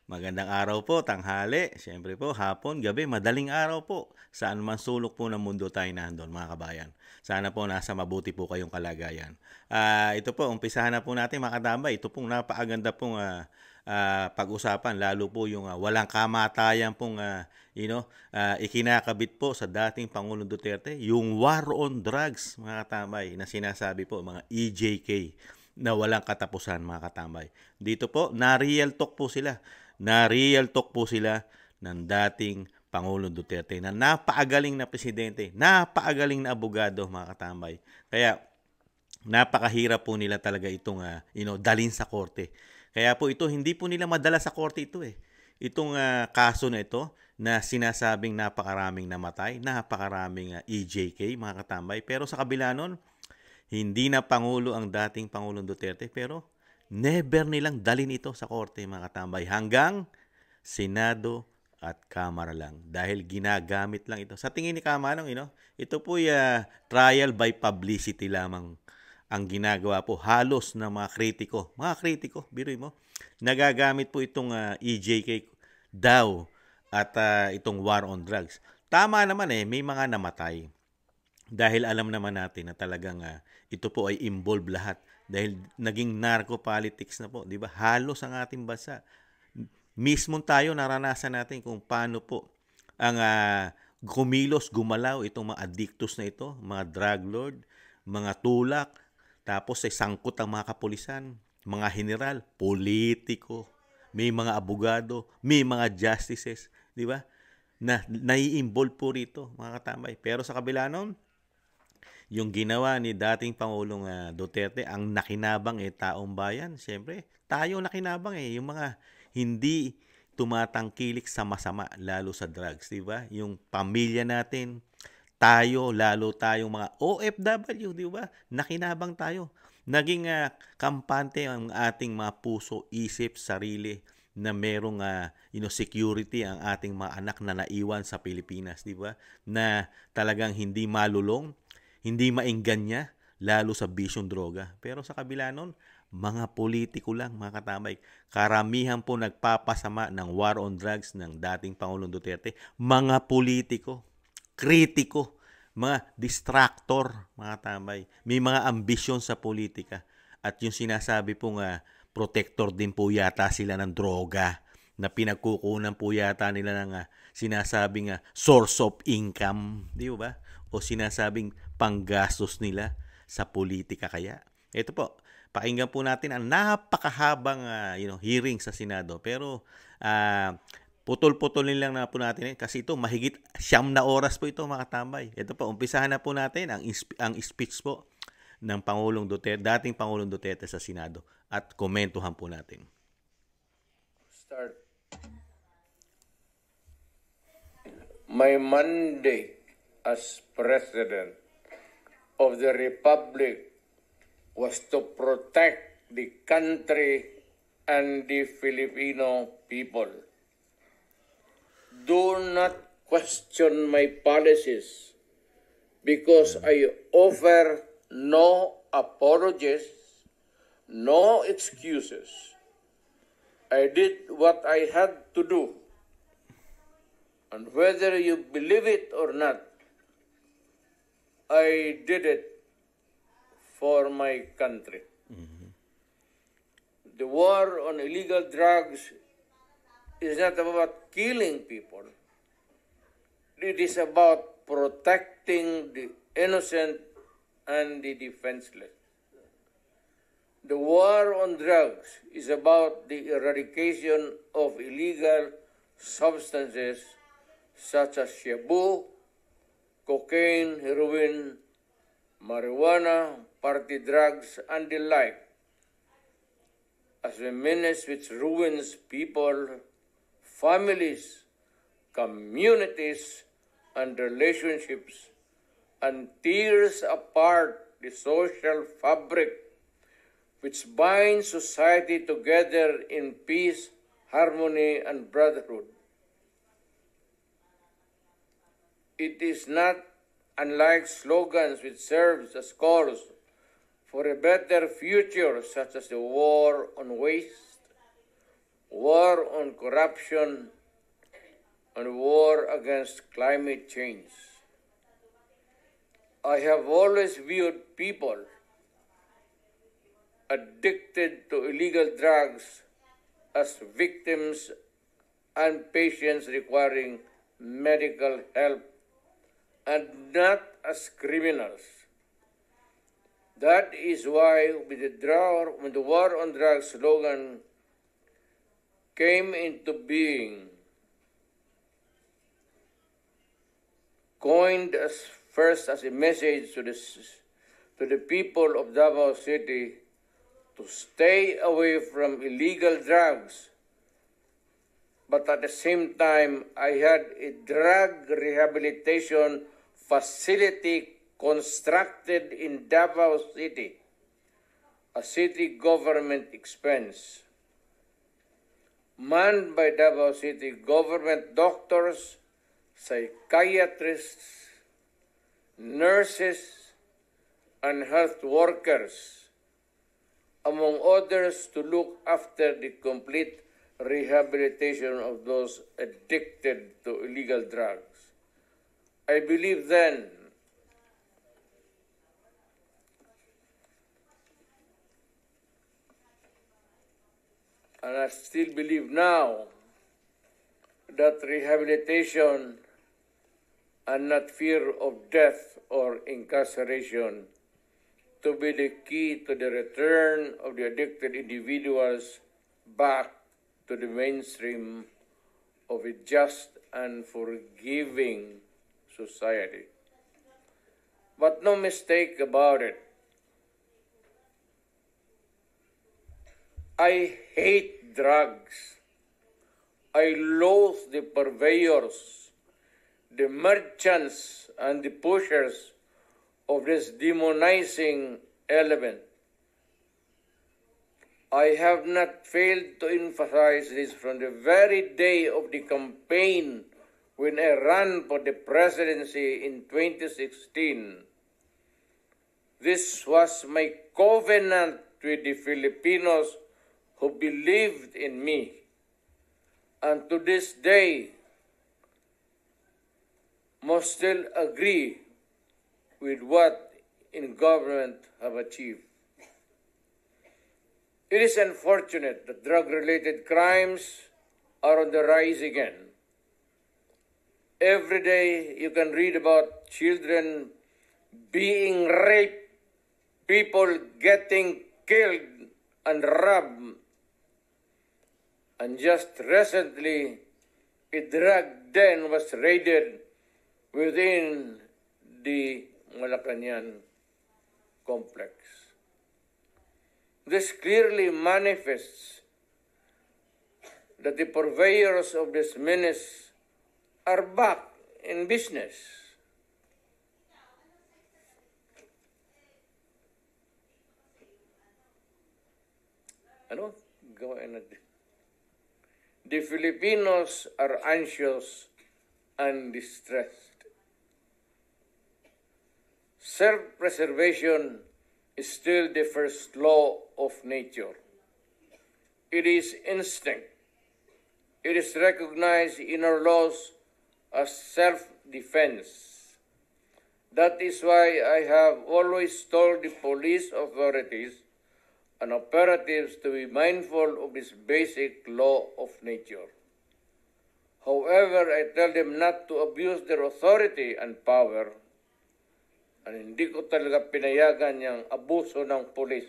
Magandang araw po, tanghali, siyempre po, hapon, gabi, madaling araw po. Saan man sulok po ng mundo tayo nandun, mga kabayan. Sana po nasa mabuti po kayong kalagayan. Ito po, umpisahan na po natin mga kadambay. Ito pong napakaganda pong pag-usapan, lalo po yung walang kamatayan pong ikinakabit po sa dating Pangulong Duterte, yung war on drugs, mga katambay, na sinasabi po, mga EJK na walang katapusan, mga katambay. Dito po, na-real talk po sila. Na-real talk po sila ng dating Pangulong Duterte na napakagaling na presidente, napakagaling na abogado, mga katambay. Kaya napakahirap po nila talaga itong dalin sa korte. Kaya po ito, hindi po nila madala sa korte ito eh. Itong kaso na ito na sinasabing napakaraming namatay, napakaraming EJK, mga katambay. Pero sa kabila nun, hindi na Pangulo ang dating Pangulong Duterte, pero never nilang dalin ito sa korte, mga katambay. Hanggang Senado at Kamara lang. Dahil ginagamit lang ito. Sa tingin ni Kamanong, ito po trial by publicity lamang ang ginagawa po halos ng mga kritiko. Mga kritiko, biruin mo, nagagamit po itong EJK daw at itong war on drugs. Tama naman may mga namatay. Dahil alam naman natin na talagang ito po ay involved lahat. Dahil naging narco-politics na po, di ba? Halos ang ating bansa. Mismo tayo naranasan natin kung paano po ang kumilos, gumalaw itong mga addictos na ito, mga drug lord, mga tulak, tapos ay sangkot ang mga kapulisan, mga general, politiko, may mga abogado, may mga justices, di ba? Na nai-involve po rito, mga katambay. Pero sa kabila nun, yung ginawa ni dating Pangulong Duterte, ang nakinabang taong bayan. Siyempre, tayo nakinabang yung mga hindi tumatangkilik sa masama, lalo sa drugs, di ba? Yung pamilya natin, tayo, lalo tayong mga OFW, di ba? Nakinabang tayo. Naging kampante ang ating mga puso, isip, sarili na merong security ang ating mga anak na naiwan sa Pilipinas, di ba? Na talagang hindi malulong, hindi mainggan lalo sa bisyong droga. Pero sa kabila nun, mga politiko lang, mga katamay. Karamihan po nagpapasama ng war on drugs ng dating Pangulong Duterte. Mga politiko, kritiko, mga distractor, mga katamay. May mga ambisyon sa politika. At yung sinasabi pong protector din po yata sila ng droga na pinagkukunan po yata nila ng sinasabing source of income, di ba? O sinasabing panggastos nila sa politika kaya. Ito po, pakinggan po natin ang napakahabang hearing sa Senado. Pero putol-putol lang na po natin kasi ito mahigit 9 oras po ito, mga katambay. Ito po, umpisahan na po natin ang speech po ng Pangulong Duterte, dating Pangulong Duterte sa Senado at komentuhan po natin. Start. My mandate as President of the Republic was to protect the country and the Filipino people. Do not question my policies because I offer no apologies, no excuses. I did what I had to do. And whether you believe it or not, I did it for my country. Mm-hmm. The war on illegal drugs is not about killing people. It is about protecting the innocent and the defenseless. The war on drugs is about the eradication of illegal substances such as shabu, cocaine, heroin, marijuana, party drugs, and the like, as a menace which ruins people, families, communities, and relationships, and tears apart the social fabric which binds society together in peace, harmony, and brotherhood. It is not unlike slogans which serves as calls for a better future, such as the war on waste, war on corruption, and war against climate change. I have always viewed people addicted to illegal drugs as victims and patients requiring medical help and not as criminals. That is why when the war on drugs slogan came into being, coined first as a message to the people of Davao City to stay away from illegal drugs, but at the same time, I had a drug rehabilitation facility constructed in Davao City, a city government expense, manned by Davao City government doctors, psychiatrists, nurses, and health workers, among others, to look after the complete rehabilitation of those addicted to illegal drugs. I believe then and I still believe now that rehabilitation and not fear of death or incarceration to be the key to the return of the addicted individuals back to the mainstream of a just and forgiving society. But no mistake about it, I hate drugs. I loathe the purveyors, the merchants, and the pushers of this demonizing element. I have not failed to emphasize this from the very day of the campaign when I ran for the presidency in 2016. This was my covenant with the Filipinos who believed in me. And to this day, must still agree with what in government have achieved. It is unfortunate that drug-related crimes are on the rise again. Every day you can read about children being raped, people getting killed and robbed. And just recently, a drug den was raided within the Malacañang complex. This clearly manifests that the purveyors of this menace are back in business. Ano? Gawain natin. The Filipinos are anxious and distressed. Self-preservation is still the first law of nature. It is instinct. It is recognized in our laws as self-defense. That is why I have always told the police authorities and operatives to be mindful of this basic law of nature. However, I tell them not to abuse their authority and power, and hindi ko talaga pinayagan yung abuso ng pulis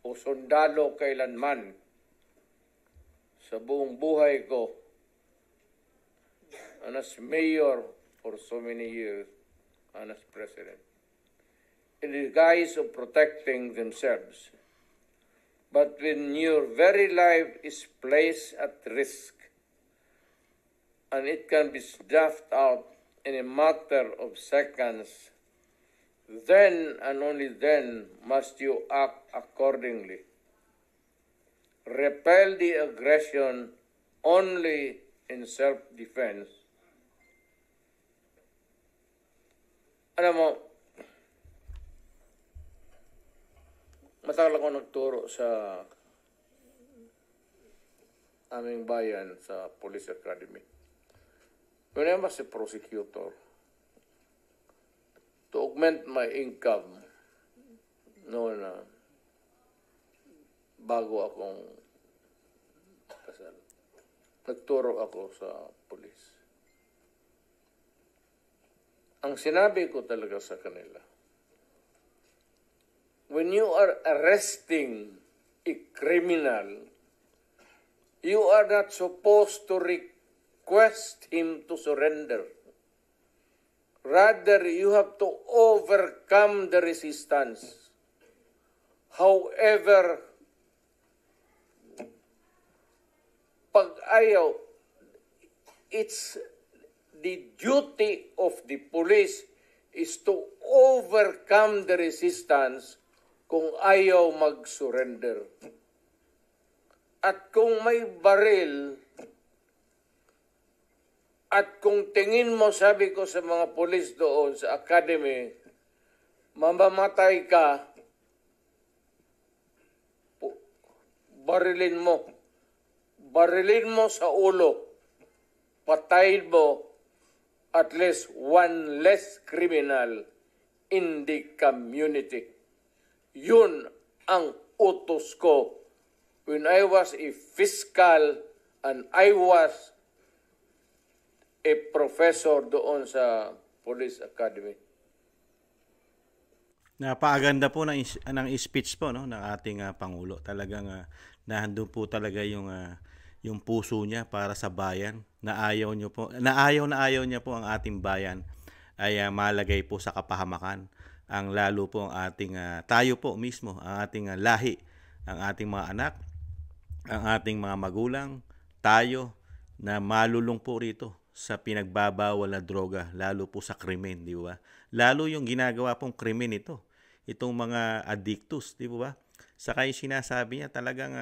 o sundalo kailanman sa buong buhay ko and as mayor for so many years and as president, in the guise of protecting themselves. But when your very life is placed at risk and it can be snuffed out in a matter of seconds, then and only then must you act accordingly. Repel the aggression only in self-defense. Alam mo, matagal ako nagturo sa aming bayan sa Police Academy. When I was a prosecutor, to augment my income noon bago akong kasal, nagturo ako sa police. Ang sinabi ko talaga sa kanila, when you are arresting a criminal, you are not supposed to request him to surrender. Rather, you have to overcome the resistance. However, pag ayaw, it's the duty of the police is to overcome the resistance kung ayaw mag-surrender. At kung may baril, at kung tingin mo, sabi ko sa mga pulis doon sa academy, mamamatay ka, barilin mo. Barilin mo sa ulo. Patayin mo at least one less criminal in the community. Yun ang utos ko when I was a fiscal and I was a professor doon sa Police Academy. Napakaganda po ng speech po, no, ng ating Pangulo. Talagang nandun po talaga yung puso niya para sa bayan. Na ayaw niya po ang ating bayan ay malagay po sa kapahamakan. Ang lalo po ang ating tayo po mismo, ang ating lahi, ang ating mga anak, ang ating mga magulang, tayo na malulong po rito sa pinagbabawal na droga, lalo po sa krimen, di ba? Lalo yung ginagawa pong krimen ito, itong mga addictus, di ba? Saka yung sinasabi niya, talagang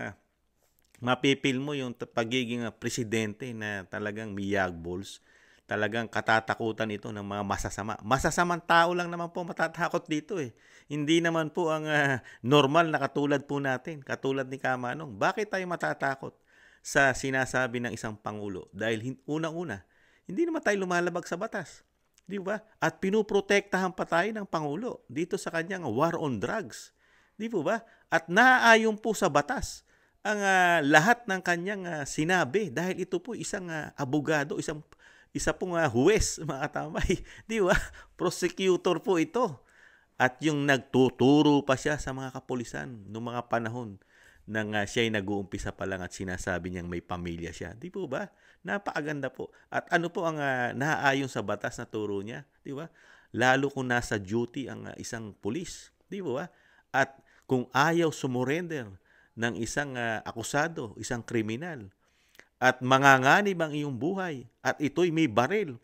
mapipil mo yung pagiging presidente na talagang miyagbols, talagang katatakutan ito ng mga masasama. Masasamang tao lang naman po matatakot dito eh. Hindi naman po ang normal na katulad po natin, katulad ni Kamanong. Bakit tayo matatakot sa sinasabi ng isang Pangulo? Dahil unang-una, hindi naman tayo lumalabag sa batas. Di ba? At pinuprotektahan pa tayo ng Pangulo dito sa kanyang war on drugs. Di po ba? At naaayon po sa batas ang lahat ng kanyang sinabi dahil ito po isang abogado, isa pong huwes, mga katamay. Di ba? Prosecutor po ito. At yung nagtuturo pa siya sa mga kapulisan noong mga panahon nang siya'y nag-uumpisa pa lang at sinasabi niyang may pamilya siya. Di po ba? Napakaganda po. At ano po ang naaayon sa batas na turo niya? Di ba? Lalo kung nasa duty ang isang pulis. Di po ba? At kung ayaw sumurrender ng isang akusado, isang kriminal, at manganganib ang iyong buhay, at ito'y may baril.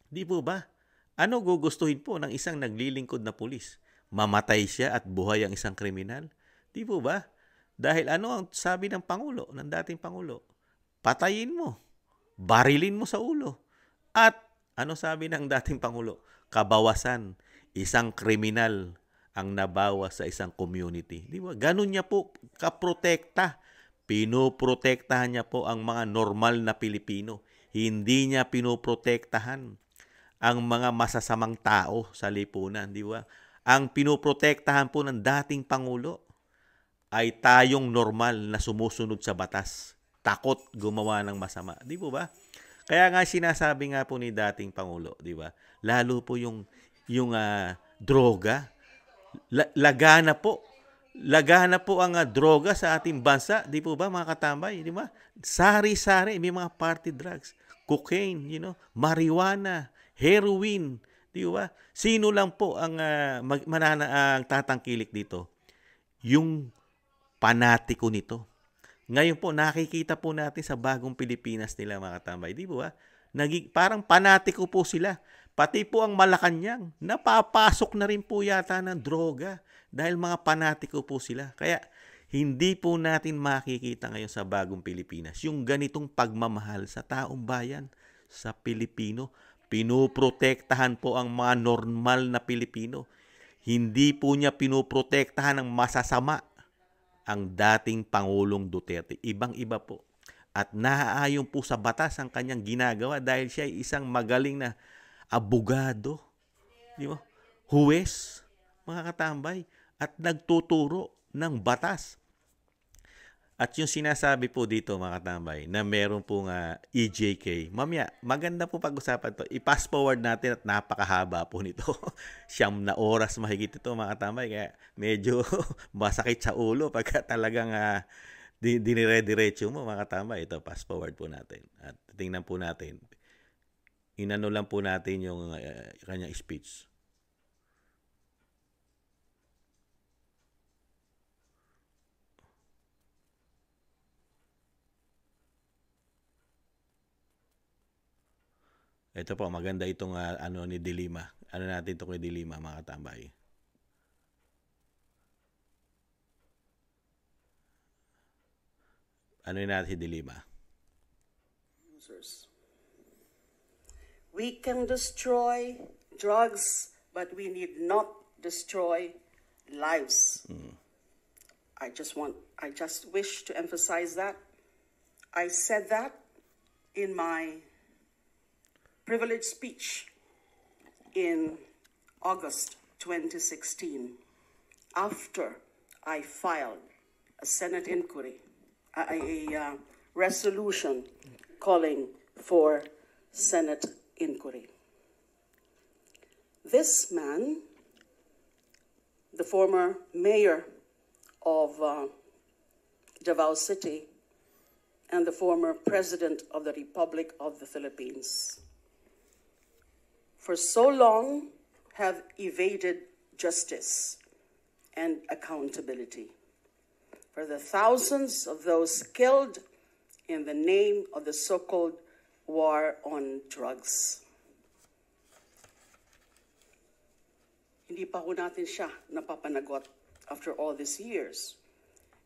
Di po ba? Ano gugustuhin po ng isang naglilingkod na pulis? Mamatay siya at buhay ang isang kriminal? Di po ba? Dahil ano ang sabi ng Pangulo, ng dating Pangulo? Patayin mo. Barilin mo sa ulo. At ano sabi ng dating Pangulo? Kabawasan. Isang kriminal ang nabawas sa isang community. Di ba? Ganun niya po kaprotekta. Pinoprotektahan niya po ang mga normal na Pilipino. Hindi niya pinoprotektahan ang mga masasamang tao sa lipunan. Di ba? Ang pinoprotektahan po ng dating Pangulo ay tayong normal na sumusunod sa batas. Takot gumawa ng masama. Di po ba? Kaya nga sinasabi nga po ni dating Pangulo, di ba? Lalo po yung droga. Lagana po. Lagana po ang droga sa ating bansa. Di po ba mga katambay? Di ba? Sari-sari. May mga party drugs. Cocaine, marijuana, heroin. Di ba? Sino lang po ang tatangkilik dito? Yung panatiko nito. Ngayon po, nakikita po natin sa bagong Pilipinas nila mga katambay. Di ba? Parang panatiko po sila. Pati po ang Malacanang, napapasok na rin po yata ng droga dahil mga panatiko po sila. Kaya hindi po natin makikita ngayon sa bagong Pilipinas yung ganitong pagmamahal sa taong bayan, sa Pilipino. Pinoprotektahan po ang mga normal na Pilipino. Hindi po niya pinoprotektahan ng masasama ang dating Pangulong Duterte. Ibang-iba po. at naaayon po sa batas ang kanyang ginagawa dahil siya ay isang magaling na abogado, di ba? Huwes, mga katambay, at nagtuturo ng batas. At yung sinasabi po dito, mga katambay, na meron pong EJK, mamaya, maganda po pag-usapan to. I-fast forward natin at napakahaba po nito. 9 na oras mahigit ito, mga katambay. Kaya medyo masakit sa ulo pagka talagang dinire-diretso mo, mga katambay. Ito, fast forward po natin. At tingnan po natin. Inano lang po natin yung kanyang speech. Ito po, maganda itong ni Dilima. Ano natin ito kay Dilima, mga katambay. Ano natin si Dilima? We can destroy drugs, but we need not destroy lives. I just wish to emphasize that. I said that in my privileged speech in August 2016 after I filed a Senate inquiry, a resolution calling for Senate inquiry. This man, the former mayor of Davao City and the former president of the Republic of the Philippines, for so long have evaded justice and accountability for the thousands of those killed in the name of the so-called war on drugs. Hindi pa ho natin siya napapanagot after all these years.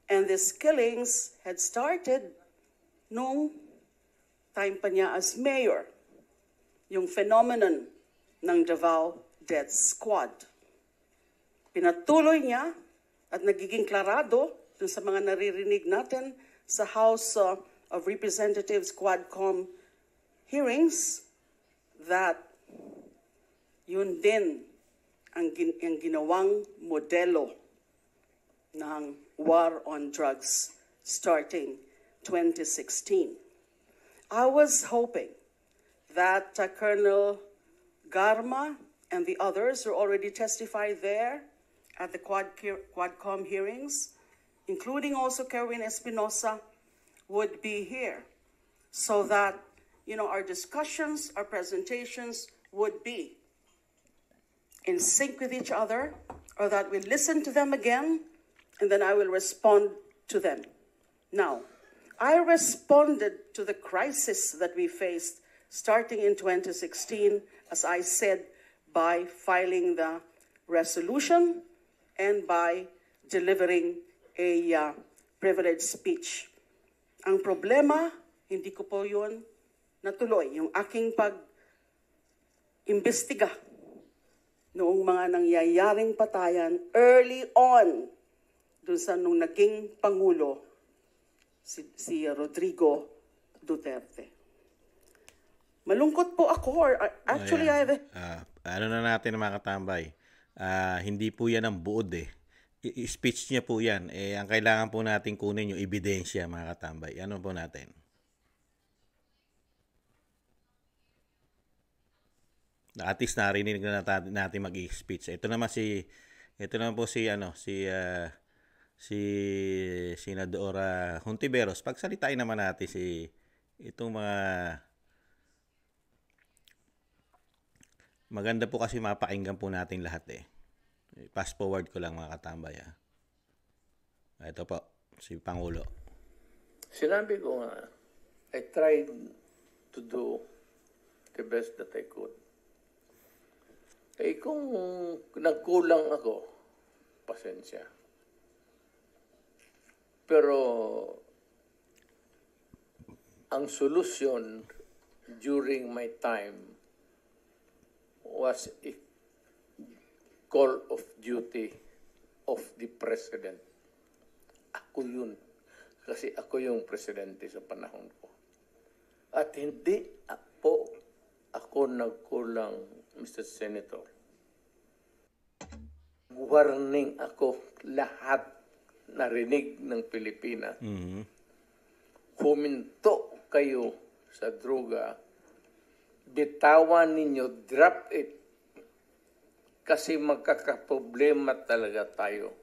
And these killings had started nung time pa niya as mayor, yung phenomenon ng Davao Death Squad. Pinatuloy niya at nagiging klarado dun sa mga naririnig natin sa House of Representatives Quadcom hearings that yun din ang ginawang modelo ng war on drugs starting 2016. I was hoping that Colonel Garma and the others who already testified there at the Quadcom hearings, including also Kerwin Espinosa, would be here so that, our discussions, our presentations would be in sync with each other, or that we listen to them again, and then I will respond to them. Now, I responded to the crisis that we faced starting in 2016, as I said, by filing the resolution and by delivering a privileged speech. Ang problema, hindi ko po yun natuloy. Yung aking pag-imbestiga noong mga nangyayaring patayan early on dun sa nung naging Pangulo si Rodrigo Duterte. Malungkot po ako. Actually, ano na natin mga katambay, hindi po yan ang buod eh. Speech niya po yan. Ang kailangan po natin kunin yung ebidensya, mga katambay. Ano po natin? At least narinig na natin mag-speech. Ito naman po si Senadora Hontiveros. Pagsalitain naman natin itong mga maganda po kasi mapakinggan po natin lahat eh. Fast forward ko lang mga katambay. Ito po, si Pangulo. Sinabi ko nga, I tried to do the best that I could. Kung nagkulang ako, pasensya. Pero ang solusyon during my time was a call of duty of the President. Ako yun. kasi ako yung presidente sa panahon ko. At hindi po ako nagkulang, Mr. Senator. Warning ako lahat narinig ng Pilipinas. Huminto kayo sa droga. Bitawan ninyo, drop it. Kasi magkakaproblema talaga tayo.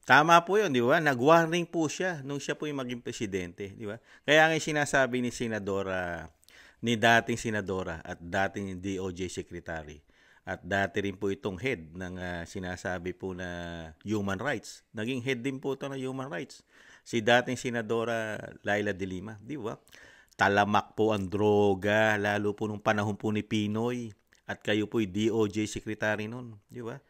Tama po yun, di ba? Nag-warning po siya nung siya po yung maging presidente, di ba? Kaya nga yung sinasabi ni dating Senadora at dating DOJ Secretary at dati rin po itong head ng sinasabi po na human rights. Naging head din po ito ng human rights. Si dating Senadora Laila de Lima, di ba? Talamak po ang droga, lalo po nung panahon po ni Pinoy. At kayo po'y DOJ Secretary nun, di ba?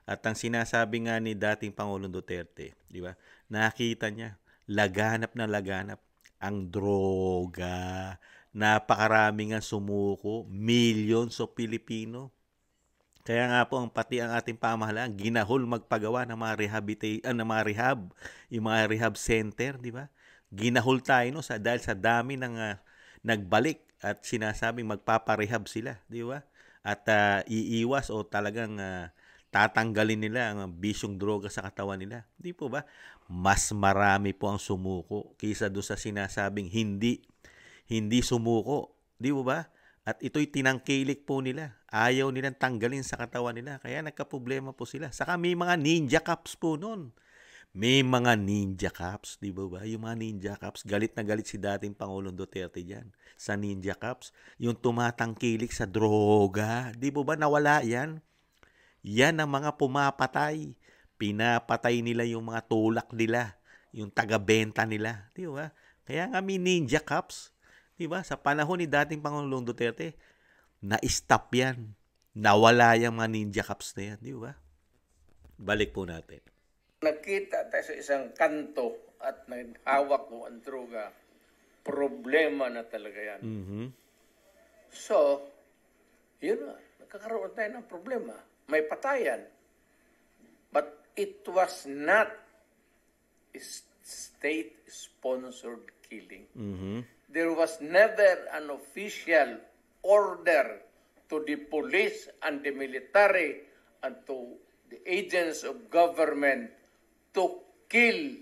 At ang sinasabi nga ni dating Pangulong Duterte, di ba? Nakita niya, laganap na laganap ang droga. Napakarami nga sumuko, millions of Pilipino. Kaya nga po pati ang ating pamahalaan ginahol magpagawa ng mga rehab, yung mga rehab center, di ba? Ginahol tayo no dahil sa dami ng nagbalik at sinasabing magpaparehab sila, di ba? At iiwas o talagang tatanggalin nila ang bisyong droga sa katawan nila. Di po ba? Mas marami po ang sumuko kaysa doon sa sinasabing hindi sumuko. Di po ba? At ito'y tinangkilik po nila. Ayaw nilang tanggalin sa katawan nila. Kaya nagkaproblema po sila. Saka may mga ninja cops po noon. May mga ninja cops, di ba ba? Yung mga ninja cops, galit na galit si dating Pangulong Duterte dyan. Sa ninja cops, yung tumatangkilik sa droga. Di ba ba nawala yan? Yan ang mga pumapatay. Pinapatay nila yung mga tulak nila. Yung taga-benta nila. Di ba? Kaya nga may ninja cops. Di ba? Sa panahon ni dating Pangulong Duterte, na-stop yan. Nawala yung mga ninja cops na yan. Di ba? Balik po natin. Nakita tayo sa isang kanto at naghawak mo ang droga, problema na talaga yan. So, yun na, nagkakaroon tayo ng problema. May patayan. But it was not a state-sponsored killing. There was never an official order to the police and the military and to the agents of government to kill.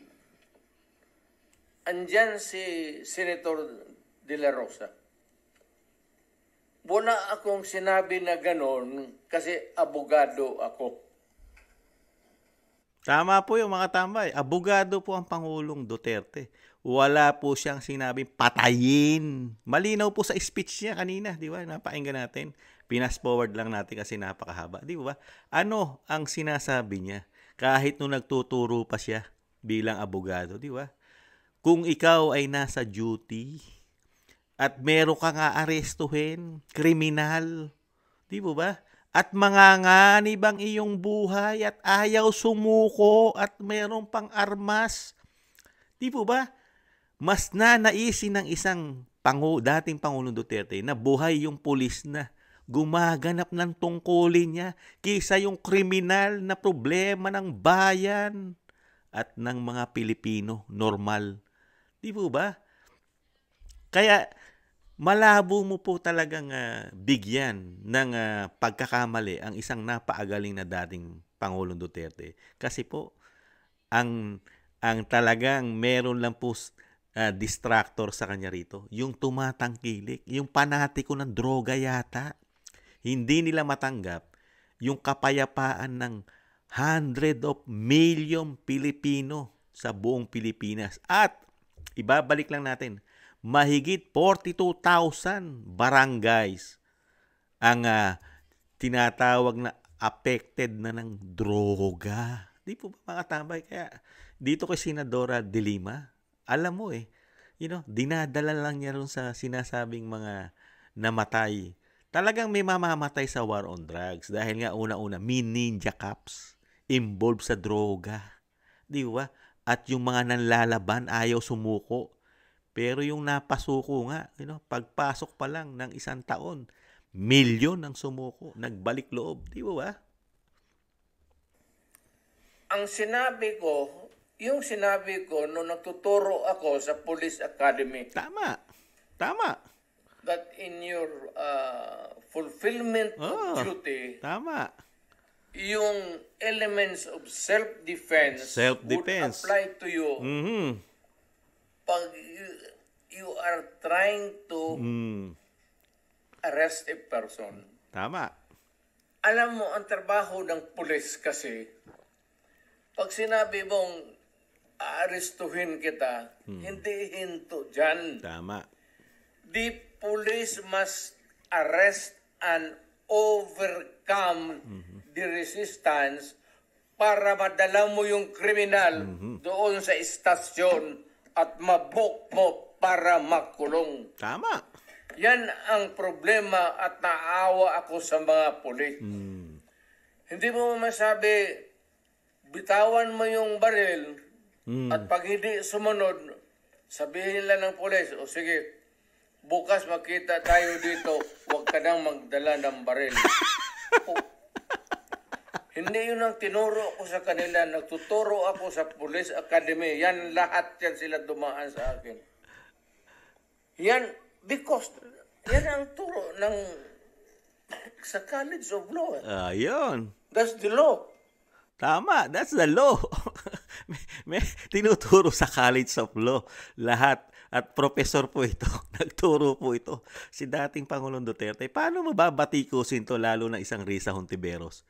Andyan si Senator De La Rosa. Wala akong sinabi na ganon kasi abogado ako. Tama po yung mga tambay. Abogado po ang Pangulong Duterte. Wala po siyang sinabing patayin. Malinaw po sa speech niya kanina, di ba? Napakinggan natin. Pinas forward lang natin kasi napakahaba. Di ba? Ano ang sinasabi niya? Kahit nung nagtuturo pa siya bilang abogado, di ba? Kung ikaw ay nasa duty at meron kang aarestuhin, kriminal, di ba? At manganganib ang iyong buhay at ayaw sumuko at meron pang armas, di ba? Mas nanaisin ng isang dating Pangulong Duterte na buhay yung pulis na gumaganap ng tungkulin niya kaysa yung kriminal na problema ng bayan at ng mga Pilipino normal. Di ba? Kaya malabo mo po talagang bigyan ng pagkakamali ang isang napaagaling na dating Pangulong Duterte. Kasi po, ang talagang meron lang po distractor sa kanya rito, yung tumatangkilik, yung panatiko ng droga yata. Hindi nila matanggap yung kapayapaan ng 100 of million Pilipino sa buong Pilipinas. At ibabalik lang natin, mahigit 42,000 barangays ang tinatawag na affected na ng droga. Di po ba mga tambay? Kaya dito kay Senadora de Lima, alam mo dinadala lang niya rin sa sinasabing mga namatay. Talagang may mamamatay sa war on drugs dahil nga una-una, may ninja cops involved sa droga. Di ba? At yung mga nanlalaban ayaw sumuko. Pero yung napasuko nga, pagpasok pa lang ng 1 taon, milyon ang sumuko, nagbalik loob. Di ba? Ang sinabi ko, yung sinabi ko nung nagtuturo ako sa Police Academy, Tama. Tama. that in your fulfillment Oh. of duty, Tama. yung elements of self-defense, Self-defense. would apply to you Mhm. pag you are trying to arrest a person. Tama. Alam mo, ang trabaho ng pulis kasi, pag sinabi mong aarestuhin kita, hindi hinto dyan. Tama. The police must arrest and overcome the resistance para madala mo yung kriminal doon sa istasyon at mabuk mo para makulong. Tama. Yan ang problema at naawa ako sa mga pulis. Hindi mo masabi, bitawan mo yung baril at pag hindi sumunod, sabihin lang ng pulis, o sige, bukas makita tayo dito, huwag ka nang magdala ng baril. Hindi yun ang tinuro ko sa kanila. Nagtuturo ako sa Police Academy. Yan, lahat yan sila dumaan sa akin. Yan, because yan ang turo ng sa College of Law. Ayun. That's the law. Tama, that's the law. may tinuturo sa College of Law lahat at professor po ito. Nagturo po ito si dating Pangulong Duterte. Paano mababatikusin to lalo na isang Risa Hontiveros?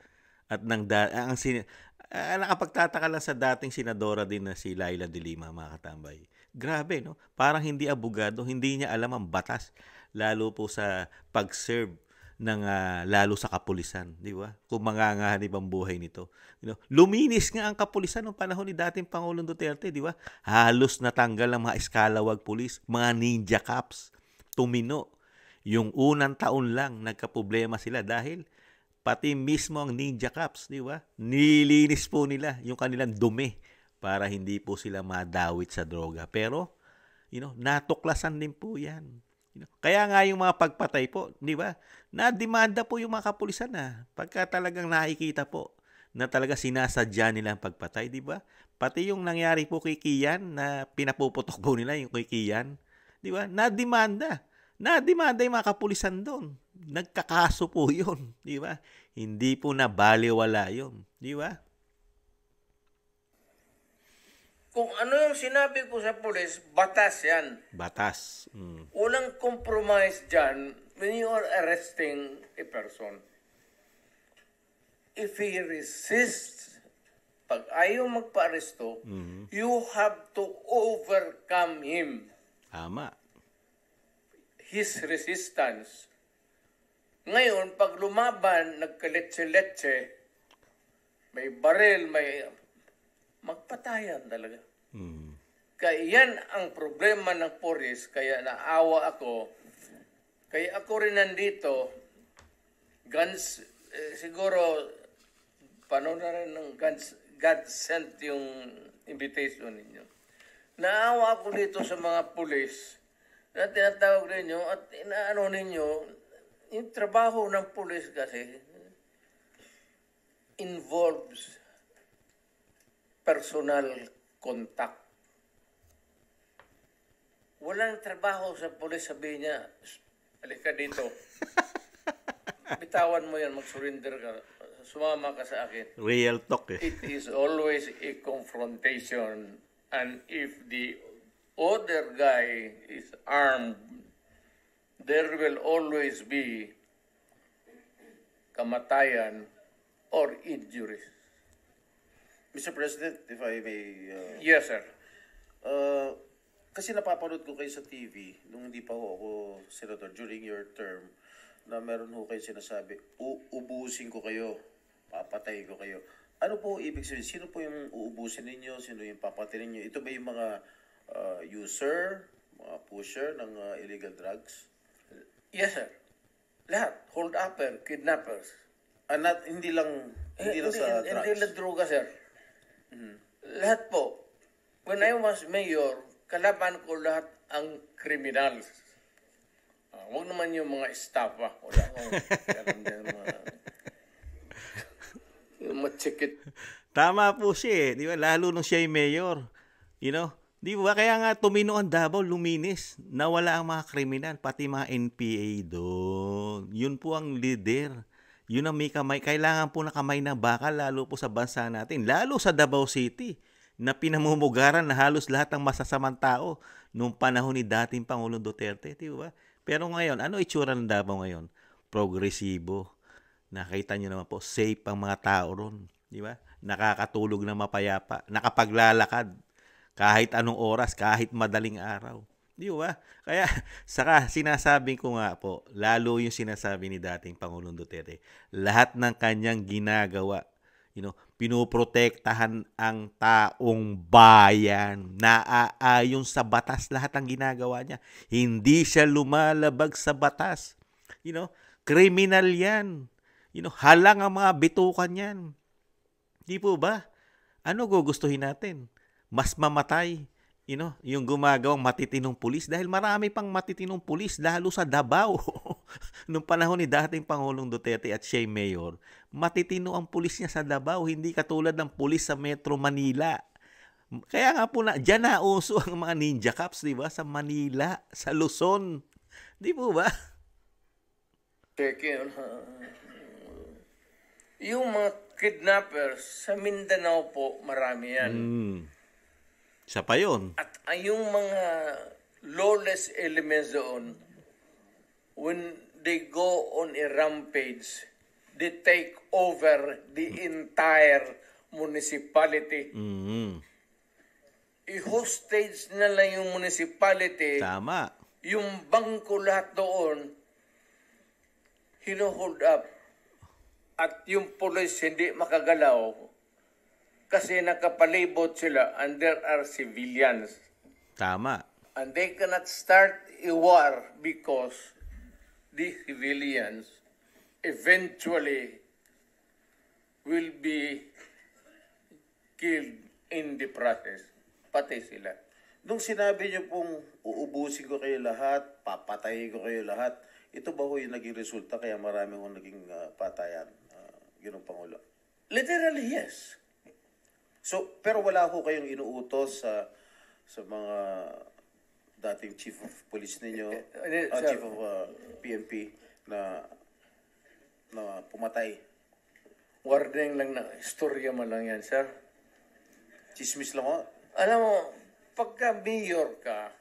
At nakapagtataka lang sa dating senadora din na si Laila de Lima, mga katambay. Grabe, no? Parang hindi abogado, hindi niya alam ang batas lalo po sa pag-serve ng lalo sa kapulisan, di ba? Kung manganganib ang buhay nito. Luminis nga ang kapulisan noong panahon ni dating Pangulong Duterte, di ba? Halos natanggal ang mga eskalawag pulis, mga ninja cops, tumino. Yung unang taon lang nagkaproblema sila dahil pati mismo ang ninja cops, di ba? Nilinis po nila yung kanilang dumi para hindi po sila madawit sa droga. Pero, natuklasan din po yan. Kaya nga yung mga pagpatay po, di ba? Na-demanda po yung mga kapulisan pagka talagang nakikita po na talaga sinasadya nila ang pagpatay, di ba? Pati yung nangyari po kay Kian na pinapuputok po nila yung kay Kian, di ba? Na-demanda yung mga kapulisan doon. Nagkakaso po yun, di ba? Hindi po nabaliwala yun, di ba? Kung ano yung sinabi ko sa pulis, batas yan. Batas. Walang compromise dyan when you are arresting a person. If he resists, pag ayaw magpa-aresto, you have to overcome him. Tama. His resistance. Ngayon, pag lumaban, nagkaletse-letse, may baril, may magpatayan talaga. Kaya yan ang problema ng pulis, kaya naawa ako. Kaya ako rin nandito, guns, siguro, paano na rin ng guns, God sent yung invitation ninyo. Naawa ako dito sa mga pulis na tinatawag ninyo at inaano ninyo, yung trabaho ng pulis kasi involves personal contact. Walang trabaho sa pulis, sabihin niya, halika dito. Bitawan mo yan, mag-surrender ka. Sumama ka sa akin. Real talk eh. It is always a confrontation. And if the other guy is armed, there will always be kamatayan or injuries. Mr. President, if I may... Yes, sir. Kasi napapanood ko kayo sa TV nung hindi pa ako senador during your term na meron ho kayo sinasabi, uubusin ko kayo, papatay ko kayo. Ano po ibig sabihin? Sino po yung uubusin ninyo? Sino yung papatay ninyo? Ito ba yung mga user, mga pusher ng illegal drugs? Yes, sir. Lahat. Hold-upper, kidnappers. Hindi lang sa drugs? Hindi lang droga, sir. Lahat po. When I was mayor, kalaban ko lahat ang kriminal. Huwag naman yung mga staff, Wala akong alam din yung mga chikit. Tama po siya eh. Di ba? Lalo nung siya yung mayor. You know? Di ba? Kaya nga tumino ang Davao, luminis. Nawala ang mga kriminal, pati mga NPA doon. Yun po ang leader. Yun ang may kamay. Kailangan po na kamay na bakal, lalo po sa bansa natin. Lalo sa Davao City, na pinamumugaran na halos lahat ng masasamang tao nung panahon ni dating Pangulong Duterte. Di ba? Pero ngayon, ano itsura ng Davao ngayon? Progresibo. Nakita nyo naman po, safe ang mga tao ron. Di ba? Nakakatulog na mapayapa. Nakapaglalakad. Kahit anong oras, kahit madaling araw. Di ba? Kaya, saka sinasabi ko nga po, lalo yung sinasabi ni dating Pangulong Duterte, lahat ng kanyang ginagawa, pinoprotektahan ang taong bayan, naaayon sa batas lahat ng ginagawa niya. Hindi siya lumalabag sa batas. Criminal yan. Halang ang mga bitukan yan. Di po ba? Ano gugustuhin natin? Mas mamatay, yung gumagawang matitinong pulis dahil marami pang matitinong pulis lalo sa Davao. Nung panahon ni dating Pangulong Duterte at siya mayor, matitino ang pulis niya sa Davao, hindi katulad ng pulis sa Metro Manila. Kaya nga po diyan na uso ang mga ninja cops, di ba? Sa Manila, sa Luzon. Di po ba? Yung mga kidnappers sa Mindanao po, marami yan. Isa pa yun. At yung mga lawless elements doon, when they go on a rampage, they take over the entire municipality. I-hostage na lang yung municipality. Tama. Yung bangko lahat doon, hino-hold up. At yung police hindi makagalaw kasi nakapalibot sila and there are civilians. Tama. And they cannot start a war because the civilians eventually will be killed in the process. Pati sila. Nung sinabi niyo pong uubusin ko kayo lahat, papatayin ko kayo lahat, ito ba ho yung naging resulta kaya marami hong naging patayan, Ginong Pangulo? Literally, yes. So, pero wala ho kayong inuutos sa mga dating chief of police ninyo, chief of PNP na pumatay? Warning lang na istorya mo lang yan, sir. Chismis lang ho? Alam mo, pagka mayor ka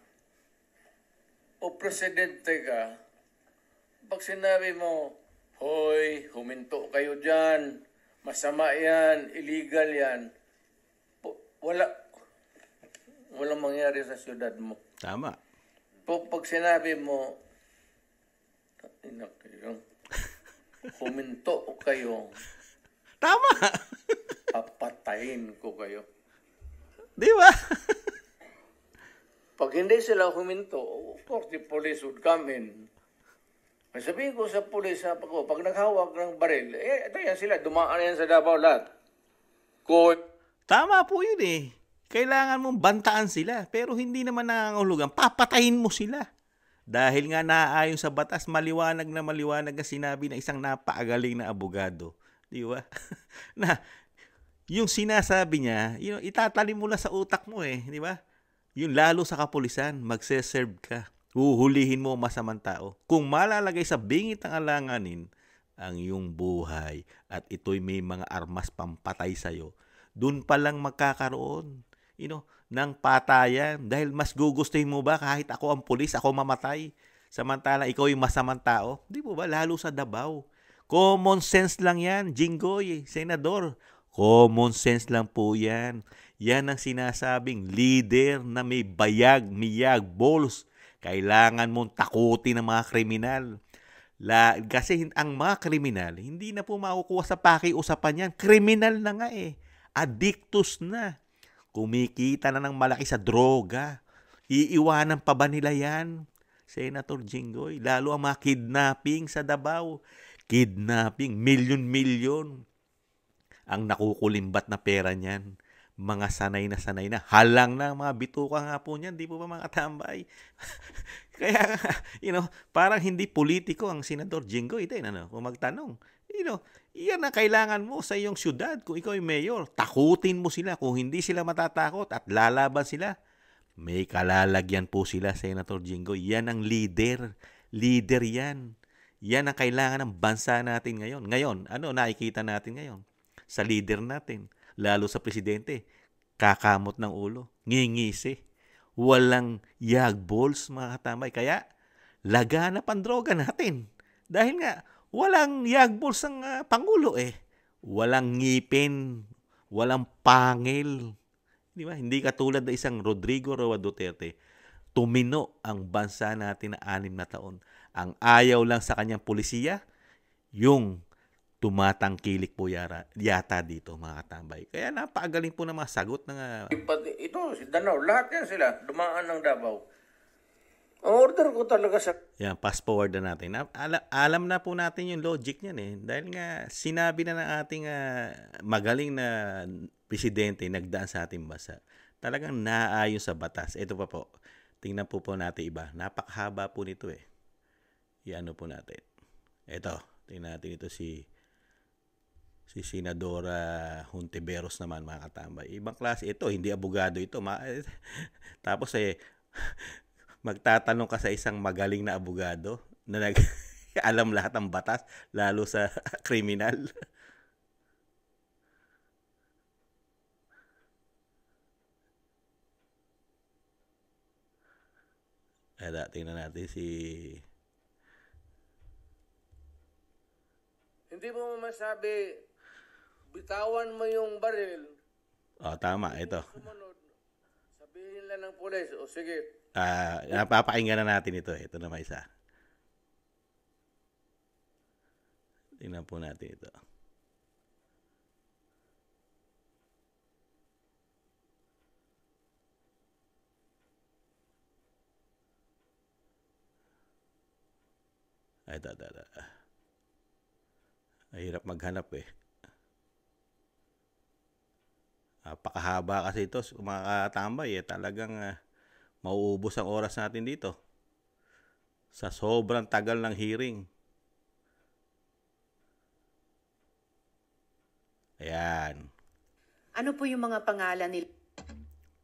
o presidente ka, pag sinabi mo, hoy, huminto kayo dyan, masama yan, illegal yan, walang mangyari sa syudad mo. Tama. Pag sinabi mo, huminto kayo, Tama. papatayin ko kayo. Di ba? Pag hindi sila huminto, of course, the police would come in. May sabihin ko sa police, pag naghawak ng baril, ito yan sila, dumaan yan sa Davao lahat. Tama po yun eh. Kailangan mong bantaan sila, pero hindi naman nangangahulugan. Papatayin mo sila. Dahil nga naaayon sa batas, maliwanag na sinabi ng isang napakagaling na abogado. Di ba? Na yung sinasabi niya, itatalim mo lang sa utak mo eh. Di ba? Yung lalo sa kapulisan, magse-serve ka. Huhulihin mo ang masamang tao. Kung malalagay sa bingit ng alanganin ang iyong buhay at ito'y may mga armas pampatay sa'yo, dun pa lang magkakaroon ng patayan. Dahil mas gugustuhin mo ba kahit ako ang pulis, ako mamatay, samantala ikaw yung masamang tao? Di mo ba? Lalo sa Davao. Common sense lang yan, Jinggoy, Senador. Common sense lang po yan. Yan ang sinasabing leader na may bayag, miyag, balls. Kailangan mong takutin ng mga kriminal. Kasi ang mga kriminal, hindi na po makukuha sa pakiusapan yan. Kriminal na nga eh. Addictus na. Kumikita na ng malaki sa droga. Iiwanan pa ba nila yan? Senator Jinggoy, lalo ang mga kidnapping sa Davao. Kidnapping, milyon-milyon ang nakukulimbat na pera niyan. mga sanay na. Halang na ang mga bituka nga po niyan, di po ba mga tambay? Kaya, parang hindi politiko ang Senador Jinggoy din, kung magtanong. Iyan ang kailangan mo sa iyong syudad kung ikaw ay mayor. Takutin mo sila. Kung hindi sila matatakot at lalaban sila, may kalalagyan po sila, Senator Jinggoy. Yan ang leader. Leader yan. Yan ang kailangan ng bansa natin ngayon. Ngayon, nakikita natin ngayon? Sa leader natin, lalo sa presidente, kakamot ng ulo, ngingisi, walang yagballs, mga katambay. Kaya, laganap ang droga natin. Dahil nga, walang yagballs ang Pangulo Walang ngipin, walang pangil. Di ba? Hindi katulad na isang Rodrigo Roa Duterte, tumino ang bansa natin na 6 na taon. Ang ayaw lang sa kanyang pulisiya, yung tumatangkilik po yata dito, mga katambay. Kaya napakagaling po ng mga sagot ng... Ito, si Danao, lahat yan sila, dumaan ng Davao. Ang order ko talaga sa... Yan, fast forward na natin. Alam na po natin yung logic niyan Dahil nga, sinabi na ng ating magaling na presidente nagdaan sa ating bansa. Talagang naaayon sa batas. Ito pa po. Tingnan po natin iba. Napakahaba po nito Iano po natin. Ito. Tingnan natin ito si Senadora Hontiveros naman, mga katambay. Ibang klase. Ito, hindi abogado ito. Tapos magtatanong ka sa isang magaling na abogado na alam lahat ng batas, lalo sa kriminal. Tingnan natin si... Hindi mo masabi, bitawan mo yung baril. Tama, ito. Sumunod, sabihin lang ng pulis, sige. Napapakinggan na natin ito. Ito na may isa. Tingnan po natin ito. Ito. Mahirap maghanap Napakahaba kasi ito, mga katambay Talagang mauubos ang oras natin dito. Sa sobrang tagal ng hearing. Ayan. Ano po yung mga pangalan nila?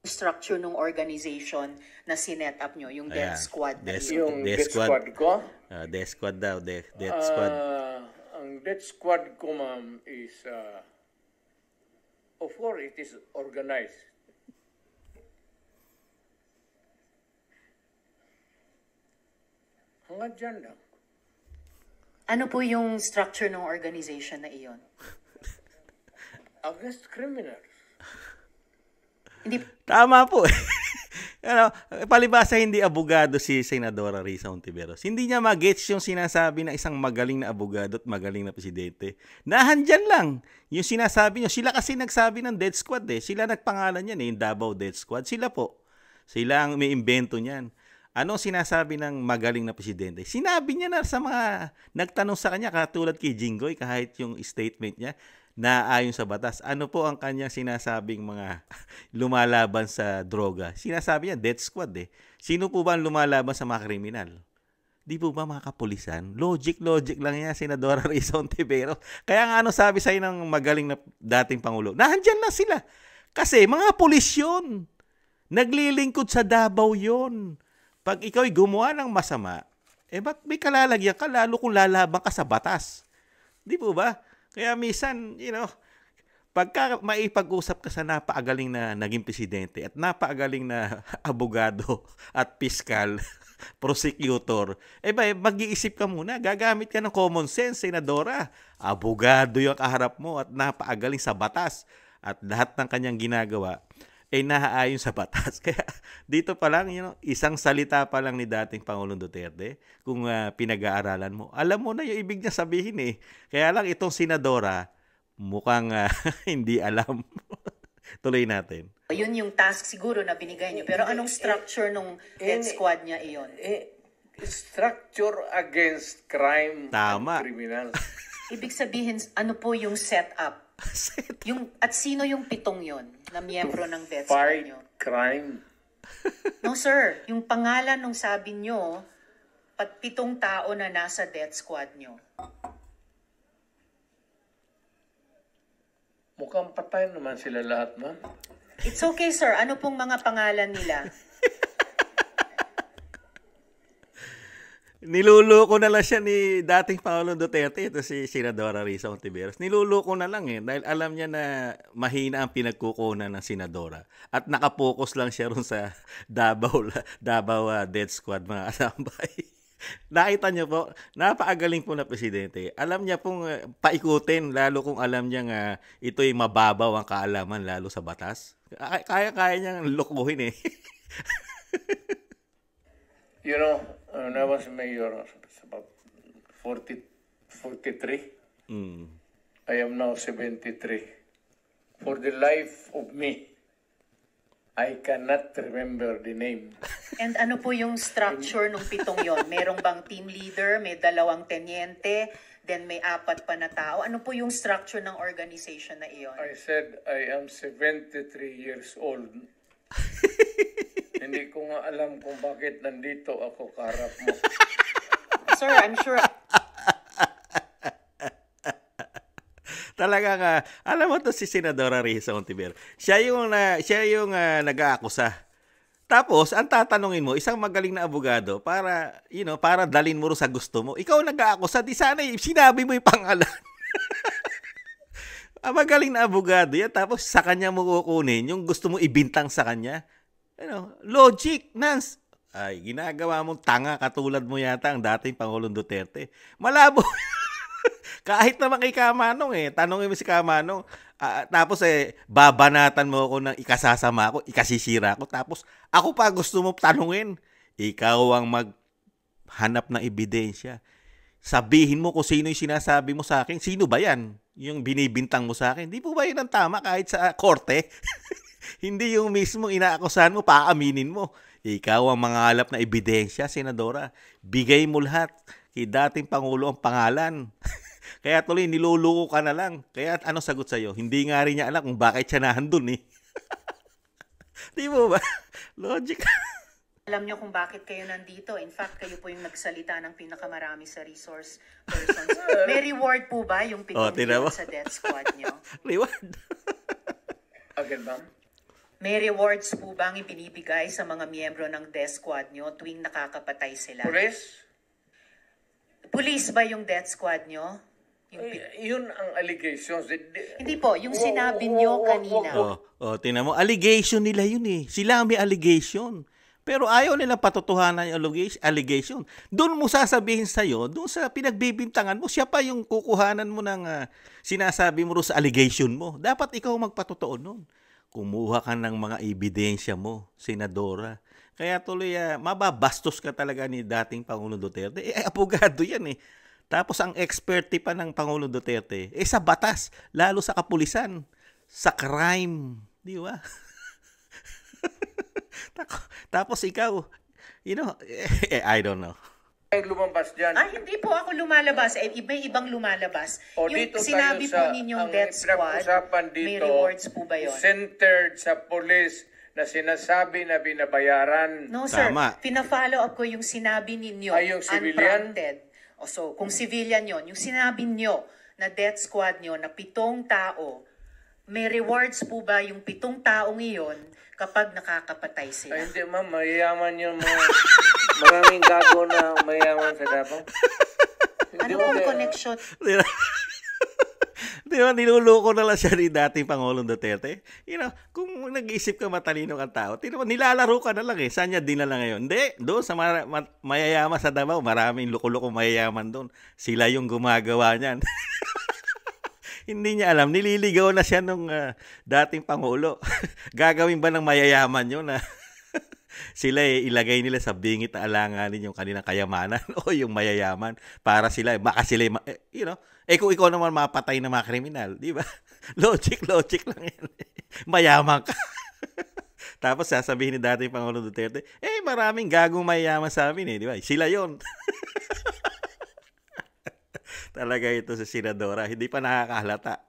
Structure ng organization na sinet up nyo, yung death squad na Yung death squad ko? Death squad daw, death squad. Ang death squad ko, ma'am, is of course it is organized. Hanggang dyan lang. Ano po yung structure ng organization na iyon? Against criminals. Hindi Tama po palibasa hindi abogado si Senadora Risa Hontiveros. Hindi niya magets yung sinasabi ng isang magaling na abogado at magaling na presidente. Nahandyan lang yung sinasabi niyo. Sila kasi nagsabi ng death squad Sila nagpangalan yan yung Davao Death Squad. Sila po. Sila ang may imbento niyan. Anong sinasabi ng magaling na presidente? Sinabi niya na sa mga nagtanong sa kanya, katulad kay Jinggoy, kahit yung statement niya, na ayon sa batas. Ano po ang kanyang sinasabing mga lumalaban sa droga? Sinasabi niya, death squad Sino po ba ang lumalaban sa mga kriminal? Di po ba mga kapulisan? Logic lang yan, Senadora Risa Hontiveros. Kaya nga sabi sa'yo ng magaling na dating Pangulo, nahandyan na sila. Kasi mga pulis yun. Naglilingkod sa Davao yun. Pag ikaw'y gumawa ng masama, may kalalagyan ka, lalo kung lalaban ka sa batas. Di po ba? Kaya minsan, pagka maipag-usap ka sa napakagaling na naging presidente at napakagaling na abogado at piskal, prosecutor, mag-iisip ka muna, gagamit ka ng common sense, Senadora. Abogado yung kaharap mo at napakagaling sa batas at lahat ng kanyang ginagawa naaayon sa batas. Kaya dito pa lang, isang salita pa lang ni dating Pangulong Duterte, kung pinag-aaralan mo, alam mo na yung ibig niya sabihin Kaya lang itong Senadora, mukhang hindi alam. Tuloy natin. Yun yung task siguro na binigay nyo. Pero anong structure nung death squad niya iyon? Structure against crime Tama. and criminals. Ibig sabihin, ano po yung setup At sino yung 7 yon na miyembro ng death squad Fight nyo? crime. No, sir. Yung pangalan nung sabi nyo, 7 tao na nasa death squad nyo. Mukhang patay naman sila lahat, ma'am. It's okay, sir. Ano pong mga pangalan nila? Niluloko na lang siya ni dating Pangulong Duterte, ito si Senadora Risa Hontiveros. Niluloko na lang dahil alam niya na mahina ang pinagkukunan ng Senadora. At nakapokus lang siya ron sa Davao Death Squad, mga kasambay. Nakita niyo po, napakagaling po na presidente. Alam niya pong paikutin, lalo kung alam niya ito'y mababaw ang kaalaman, lalo sa batas. Kaya niyang lukuhin eh. You know, when I was mayor, it's about 43. I am now 73. For the life of me, I cannot remember the name. And ano po yung structure nung 7 yon? Merong bang team leader, may 2 tenyente, then may 4 pa na tao? Ano po yung structure ng organization na iyon? I said I am 73 years old. Hindi ko nga alam kung bakit nandito ako kaharap mo. Sir, I'm sure Talaga alam mo to si Senadora Risa Hontiveros. Siya yung nag-aakusa. Tapos, ang tatanungin mo, isang magaling na abogado para dalin mo ro sa gusto mo. Ikaw nag-aakusa, di sana sinabi mo yung pangalan. Ang magaling na abogado yan, tapos sa kanya mo kukunin yung gusto mo ibintang sa kanya. Logic, Nance. Ay, ginagawa mong tanga katulad mo yata ang dating Pangulong Duterte. Malabo. Kahit naman kay Kamanong tanongin mo si Kamanong, tapos babanatan mo ako ng ikasasama ko, ikasisira ko, tapos ako pa gusto mo tanungin. Ikaw ang maghanap ng ebidensya. Sabihin mo kung sino yung sinasabi mo sa akin. Sino ba yan? Yung binibintang mo sa akin. Di po ba yun ang tama kahit sa korte? Hindi yung mismo inaakusahan mo, paaminin mo. Ikaw ang mangalap na ebidensya, Senadora. Bigay mo lahat. Kay dating Pangulo ang pangalan. Kaya tuloy, niluluko ka na lang. Kaya ano sagot sa'yo? Hindi nga rin niya alam kung bakit siya nandun Di mo ba? Logic. alam nyo kung bakit kayo nandito. In fact, kayo po yung nagsalita ng pinakamarami sa resource persons. May reward po ba yung 7 million sa death squad nyo? Reward. Again, ma'am? May rewards po bang ibinibigay sa mga miyembro ng death squad nyo tuwing nakakapatay sila? Police? Police ba yung death squad nyo? Yun ang allegations. Hindi po, yung sinabi nyo kanina. Tingnan mo, allegation nila yun Sila ang may allegation. Pero ayaw nilang patotohanan yung allegation. Doon mo sasabihin sa'yo, doon sa pinagbibintangan mo, siya pa yung kukuhanan mo ng sinasabi mo sa allegation mo. Dapat ikaw magpatotoo nun. Kumuha ka ng mga ebidensya mo, Senadora. Kaya tuloy, mababastos ka talaga ni dating Pangulong Duterte. Abogado yan Tapos ang expertise pa ng Pangulong Duterte, sa batas, lalo sa kapulisan, sa crime. Di ba? Tapos ikaw, I don't know. Ay, lumabas dyan. Hindi po ako lumalabas. May ibang lumalabas. Yung Dito sinabi po ninyong death squad, may rewards po ba yun? Centered sa police na sinasabi na binabayaran. No, sir. Tama. Pina-follow up ko yung sinabi ninyo. Yung civilian? Unprompted. So, kung civilian yon, yung sinabi nyo na death squad nyo na 7 tao, may rewards po ba yung 7 taong iyon kapag nakakapatay sila? Ay, hindi, ma'am. Mayayaman yung mga maraming gago na mayayaman sa Davao. Ano pong connection? Di ba, niluloko na lang siya ni dating Pangulong Duterte. Kung nag-iisip ka matalino kang tao, nilalaro ka na lang Saan niya dinala ngayon? Hindi, doon sa mayayaman sa Davao, maraming loko-loko mayayaman doon. Sila yung gumagawa niyan. Hindi niya alam, nililigaw na siya nung dating Pangulo. Gagawin ba ng mayayaman yun na sila ilagay nila sa bingit na alanganin yung kanilang kayamanan o yung mayayaman para sila, baka sila, kung ikaw naman mapatay na mga kriminal, di ba? Logic lang yan. Mayaman ka. Tapos sasabihin ni dating Pangulong Duterte, maraming gagong mayayaman sa amin di ba? Sila yon. Talaga ito sa Senadora, hindi pa nakakahalata.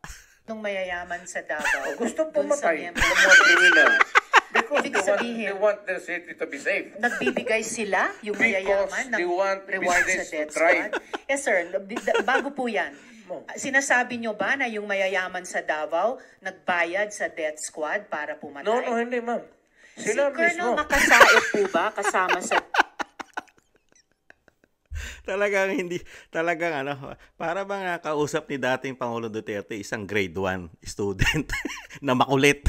nung mayayaman sa Davao. Gusto dun sa pumatay ng miyembro ng mga Death criminal. Squad. Because Ibig they sabihin, want their city to be safe. Nagbibigay sila, yung Because mayayaman, ng they want reward sa business to Death thrive. Squad. Yes sir, bago po yan. Sinasabi nyo ba na yung mayayaman sa Davao nagbayad sa Death Squad para pumatay? No, hindi ma'am. Si Sila Colonel mismo. Makasaet po ba kasama sa Talagang hindi, talagang para bang kausap ni dating Pangulong Duterte, isang grade 1 student na makulit.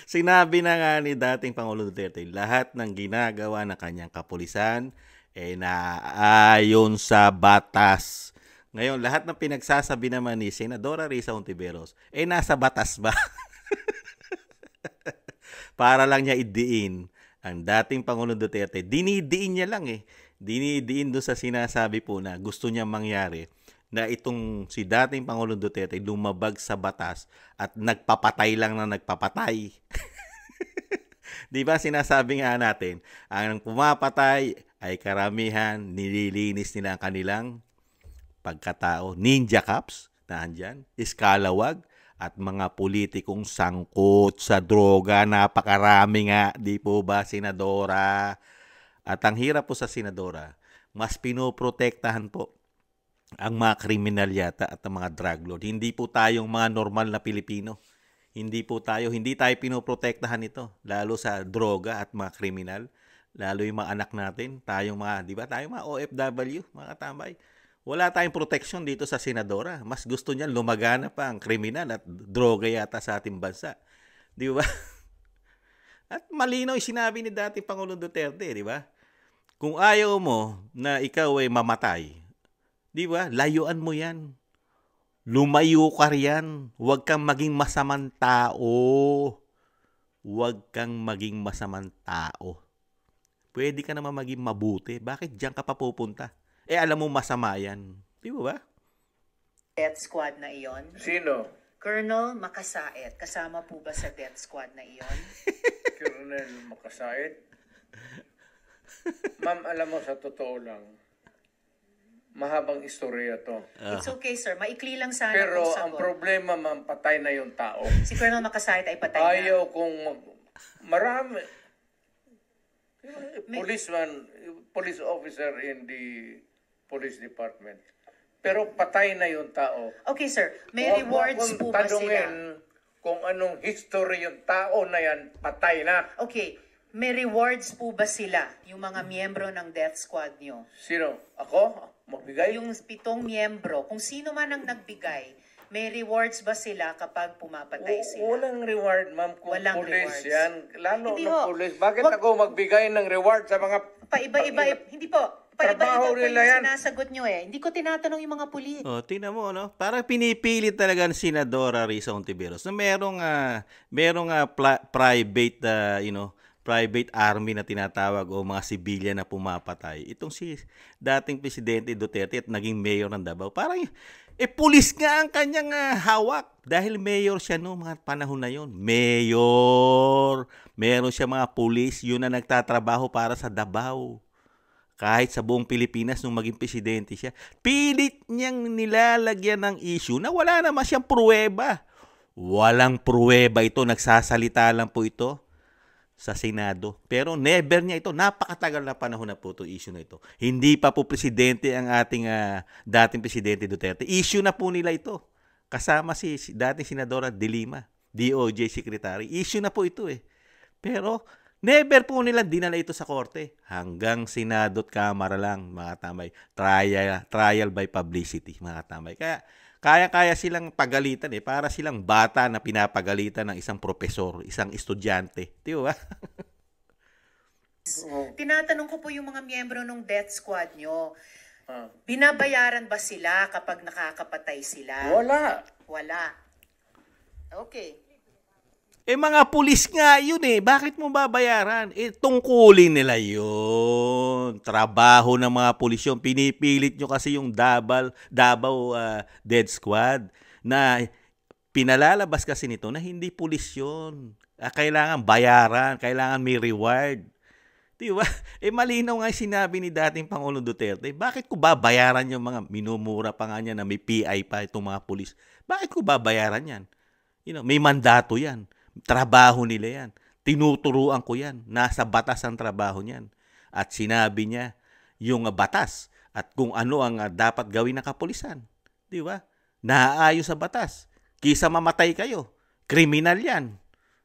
Sinabi na nga ni dating Pangulong Duterte, lahat ng ginagawa ng kanyang kapulisan ay naayon sa batas. Ngayon, lahat ng pinagsasabi naman ni Senadora Risa Hontiveros, nasa batas ba? Para lang niya idiin ang dating Pangulong Duterte. Dinidiin niya lang Dinidiin doon sa sinasabi po na gusto niya mangyari na itong si dating Pangulong Duterte lumabag sa batas at nagpapatay lang na nagpapatay. Di ba sinasabi nga natin, ang pumapatay ay karamihan nililinis nila ang kanilang pagkatao. Ninja cops na andyan, iskalawag, at mga politikong sangkot sa droga. Napakarami nga, di po ba, Senadora? At ang hirap po sa Senadora, mas pinoprotektahan po ang mga kriminal yata at ang mga drug lord. Hindi po tayong mga normal na Pilipino. Hindi tayo pinoprotektahan ito. Lalo sa droga at mga kriminal. Lalo yung mga anak natin. Tayong mga, di ba? Tayong mga OFW, mga katambay. Wala tayong protection dito sa Senadora. Mas gusto niyan lumagana pa ang kriminal at droga yata sa ating bansa. Di ba? At malinaw yung sinabi ni dating Pangulong Duterte, di ba? Kung ayaw mo na ikaw ay mamatay, di ba? Layuan mo yan. Lumayo ka riyan. Huwag kang maging masamang tao. Huwag kang maging masamang tao. Pwede ka naman maging mabuti. Bakit diyan ka pa pupunta? Alam mo masama yan. Di ba? Death Squad na iyon? Sino? Colonel Makasaet, kasama po ba sa Death Squad na iyon? Colonel Makasaet? Ma'am, alam mo, sa totoo lang, mahabang istorya to. It's okay sir, maikli lang sana Pero kung ang sagot. problema, ma'am, patay na yung tao. Si Colonel Makasaet ay patay na. Ayaw kung marami. Police officer in the police department. Pero patay na yung tao. Okay sir, may Huwag mo rewards akong po ba sila? tanungin kung anong history yung tao na yan, patay na. Okay, may rewards po ba sila, yung mga miyembro ng Death Squad nyo? Sino? Ako? Magbigay? Yung 7 miyembro, kung sino man ang nagbigay, may rewards ba sila kapag pumapatay sila? Walang reward, ma'am, kung Walang police rewards. yan. Lalo Hindi ng ho. police. Bakit Wag- ako magbigay ng reward sa mga... Paiba-iba, hindi po. Paiba-iba Trabaho po nila yung yan. sinasagot nyo Hindi ko tinatanong yung mga pulis. Tingnan mo, Parang pinipilit talaga ni Senadora Risa Hontiveros na merong private, private army na tinatawag o mga civilian na pumapatay. Itong si dating Presidente Duterte at naging mayor ng Davao. Parang, pulis nga ang kanyang hawak. Dahil mayor siya noong mga panahon na yon. Mayor. Meron siya mga pulis. Yun na nagtatrabaho para sa Davao. Kahit sa buong Pilipinas nung maging presidente siya. Pilit niyang nilalagyan ng issue na wala naman siyang pruweba. Walang pruweba ito. Nagsasalita lang po ito sa Senado. Pero never niya ito. Napakatagal na panahon na po itong issue na ito. Hindi pa po presidente ang ating dating Presidente Duterte. Issue na po nila ito. Kasama si dating Senadora De Lima, DOJ Secretary. Issue na po ito Pero never po nila dinala ito sa korte. Hanggang Senado at Kamara lang, mga tambay. Trial by publicity, mga tambay. Kaya silang pagalitan para silang bata na pinapagalitan ng isang profesor, isang estudyante. Di ba? Tinatanong ko po yung mga miyembro ng Death Squad nyo. Binabayaran ba sila kapag nakakapatay sila? Wala. Wala. Okay. Mga pulis nga yun Bakit mo babayaran? Tungkulin nila yun. Trabaho ng mga pulis yun. Pinipilit nyo kasi yung Davao Death Squad na pinalalabas kasi nito na hindi pulis yun. Kailangan bayaran. Kailangan may reward. Di ba? Malinaw nga yung sinabi ni dating Pangulong Duterte. Bakit ko babayaran yung mga minumura pa nga niya na may PI pa itong mga pulis? Bakit ko babayaran yan? May mandato yan. Trabaho nila yan. Tinuturuan ko yan. Nasa batas ang trabaho niyan. At sinabi niya yung batas at kung ano ang dapat gawin ng kapulisan. Di ba? Naaayon sa batas. Kisa mamatay kayo. Kriminal yan.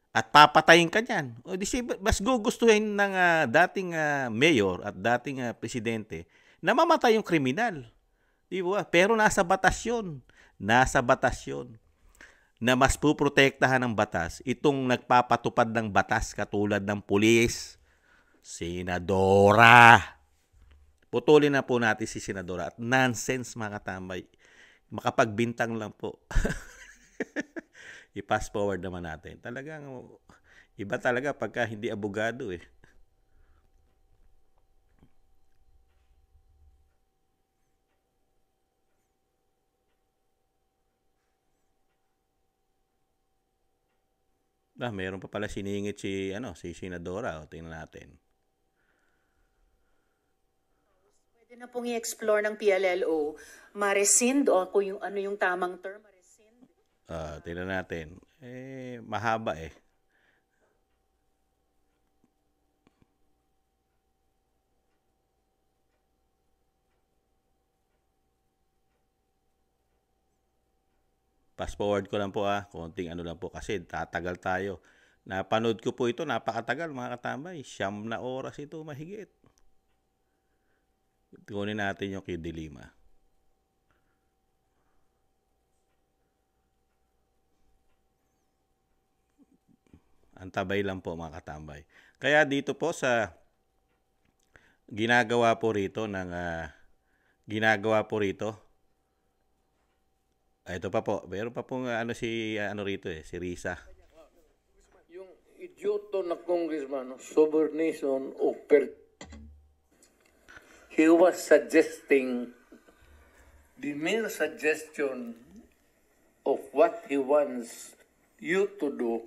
At papatayin ka niyan. O di mas gugustuhin ng dating mayor at dating presidente na mamatay yung kriminal. Di ba? Pero nasa batas yun. Nasa batas yun. Na mas puprotektahan ng batas itong nagpapatupad ng batas katulad ng pulis, senadora. Putulin na po natin si senadora. At nonsense mga katambay. Makapagbintang lang po. I-pass forward naman natin. Talagang iba talaga pagka hindi abogado eh. Mayroon pa pala siningit si senadora. O, tingnan natin. Pwede na pong i-explore ng PLLO, ma-rescind o kung ano yung tamang term, ma-rescind. Tingnan natin. Mahaba eh. Fast forward ko lang po konting ano lang po kasi tatagal tayo. Napanood ko po ito, napakatagal mga katambay. 9 na oras ito mahigit. Kunin natin yung kay De Lima. Antabay lang po mga katambay. Kaya dito po sa ginagawa po rito ito pa po, meron pa pong si Risa. Yung idioto na congressman, sobornation o he was suggesting the mere suggestion of what he wants you to do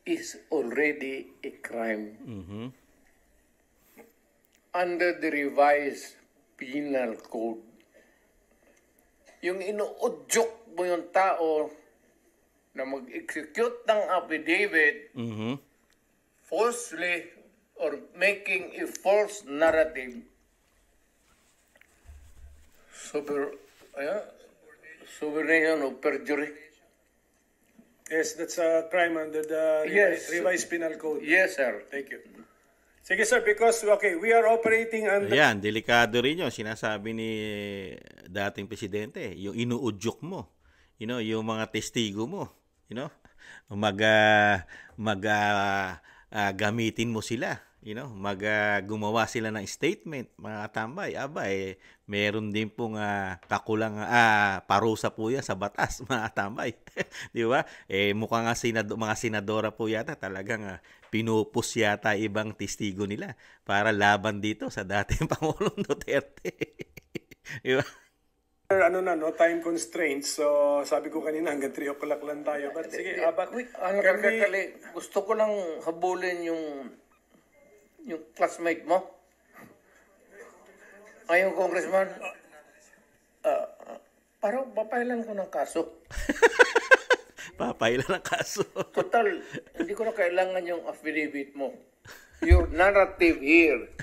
is already a crime. Mm-hmm. Under the revised penal code. Yung inuudyok mo yung tao na mag-execute ng affidavit Mm-hmm. falsely or making a false narrative. Sovereign of perjury. Yes, that's a crime under the Yes. revised penal code. Yes, sir. Thank you. Sige sir, because we are operating under... Ayan, delikado rin yun. Sinasabi ni dating presidente, yung inuudyok mo. Yung mga testigo mo. Gamitin mo sila. Gumawa sila ng statement, mga katambay. Meron din pong kakulang parusa po yan sa batas, mga katambay. Di ba? Mukhang mga senadora po yata talagang pinupus yata ibang testigo nila para laban dito sa dating Pangulong Duterte. Di ba? time constraints. So, sabi ko kanina hanggang 3 o'clock lang tayo. But sige, Gusto ko lang habulin yung classmate mo. Ayun, congressman. Parang papailan ko ng kaso. Papailan ang kaso. Total, hindi ko na kailangan yung affidavit mo. Your narrative here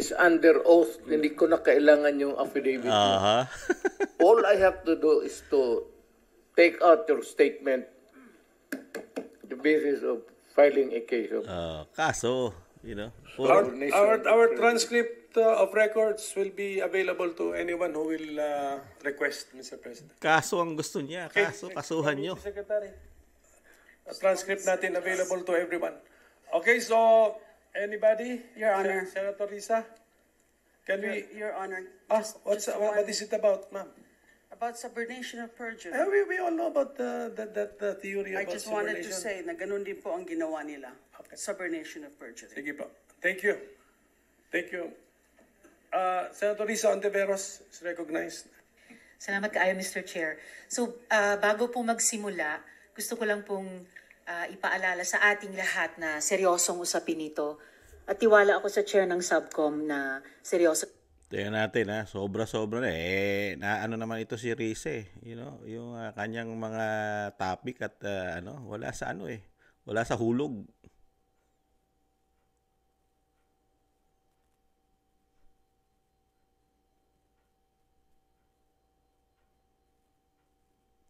is under oath. Hindi ko na kailangan yung affidavit mo. All I have to do is to take out your statement the basis of filing a case of Kaso, our transcript of records will be available to anyone who will request, Mr. President. kaso ang gusto niya. Kasuhan nyo. Secretary. Transcript natin available to everyone. Okay, so anybody? Your Honor. Senator Risa? Can we... Your Honor. What is it about, ma'am? About subordination of perjury. We all know about that theory I about just wanted to subordination. say na ganun din po ang ginawa nila. Subordination of perjury. Sige po. Thank you. Thank you. Senator Risa Ontiveros is recognized. Salamat kaayo, Mr. Chair. So, bago po magsimula, gusto ko lang pong ipaalala sa ating lahat na seryosong usapin ito. At tiwala ako sa chair ng subcom na seryoso. Tingnan natin ha, sobra-sobra na na ano naman ito si Rize, yung kanyang mga topic at wala sa wala sa hulog.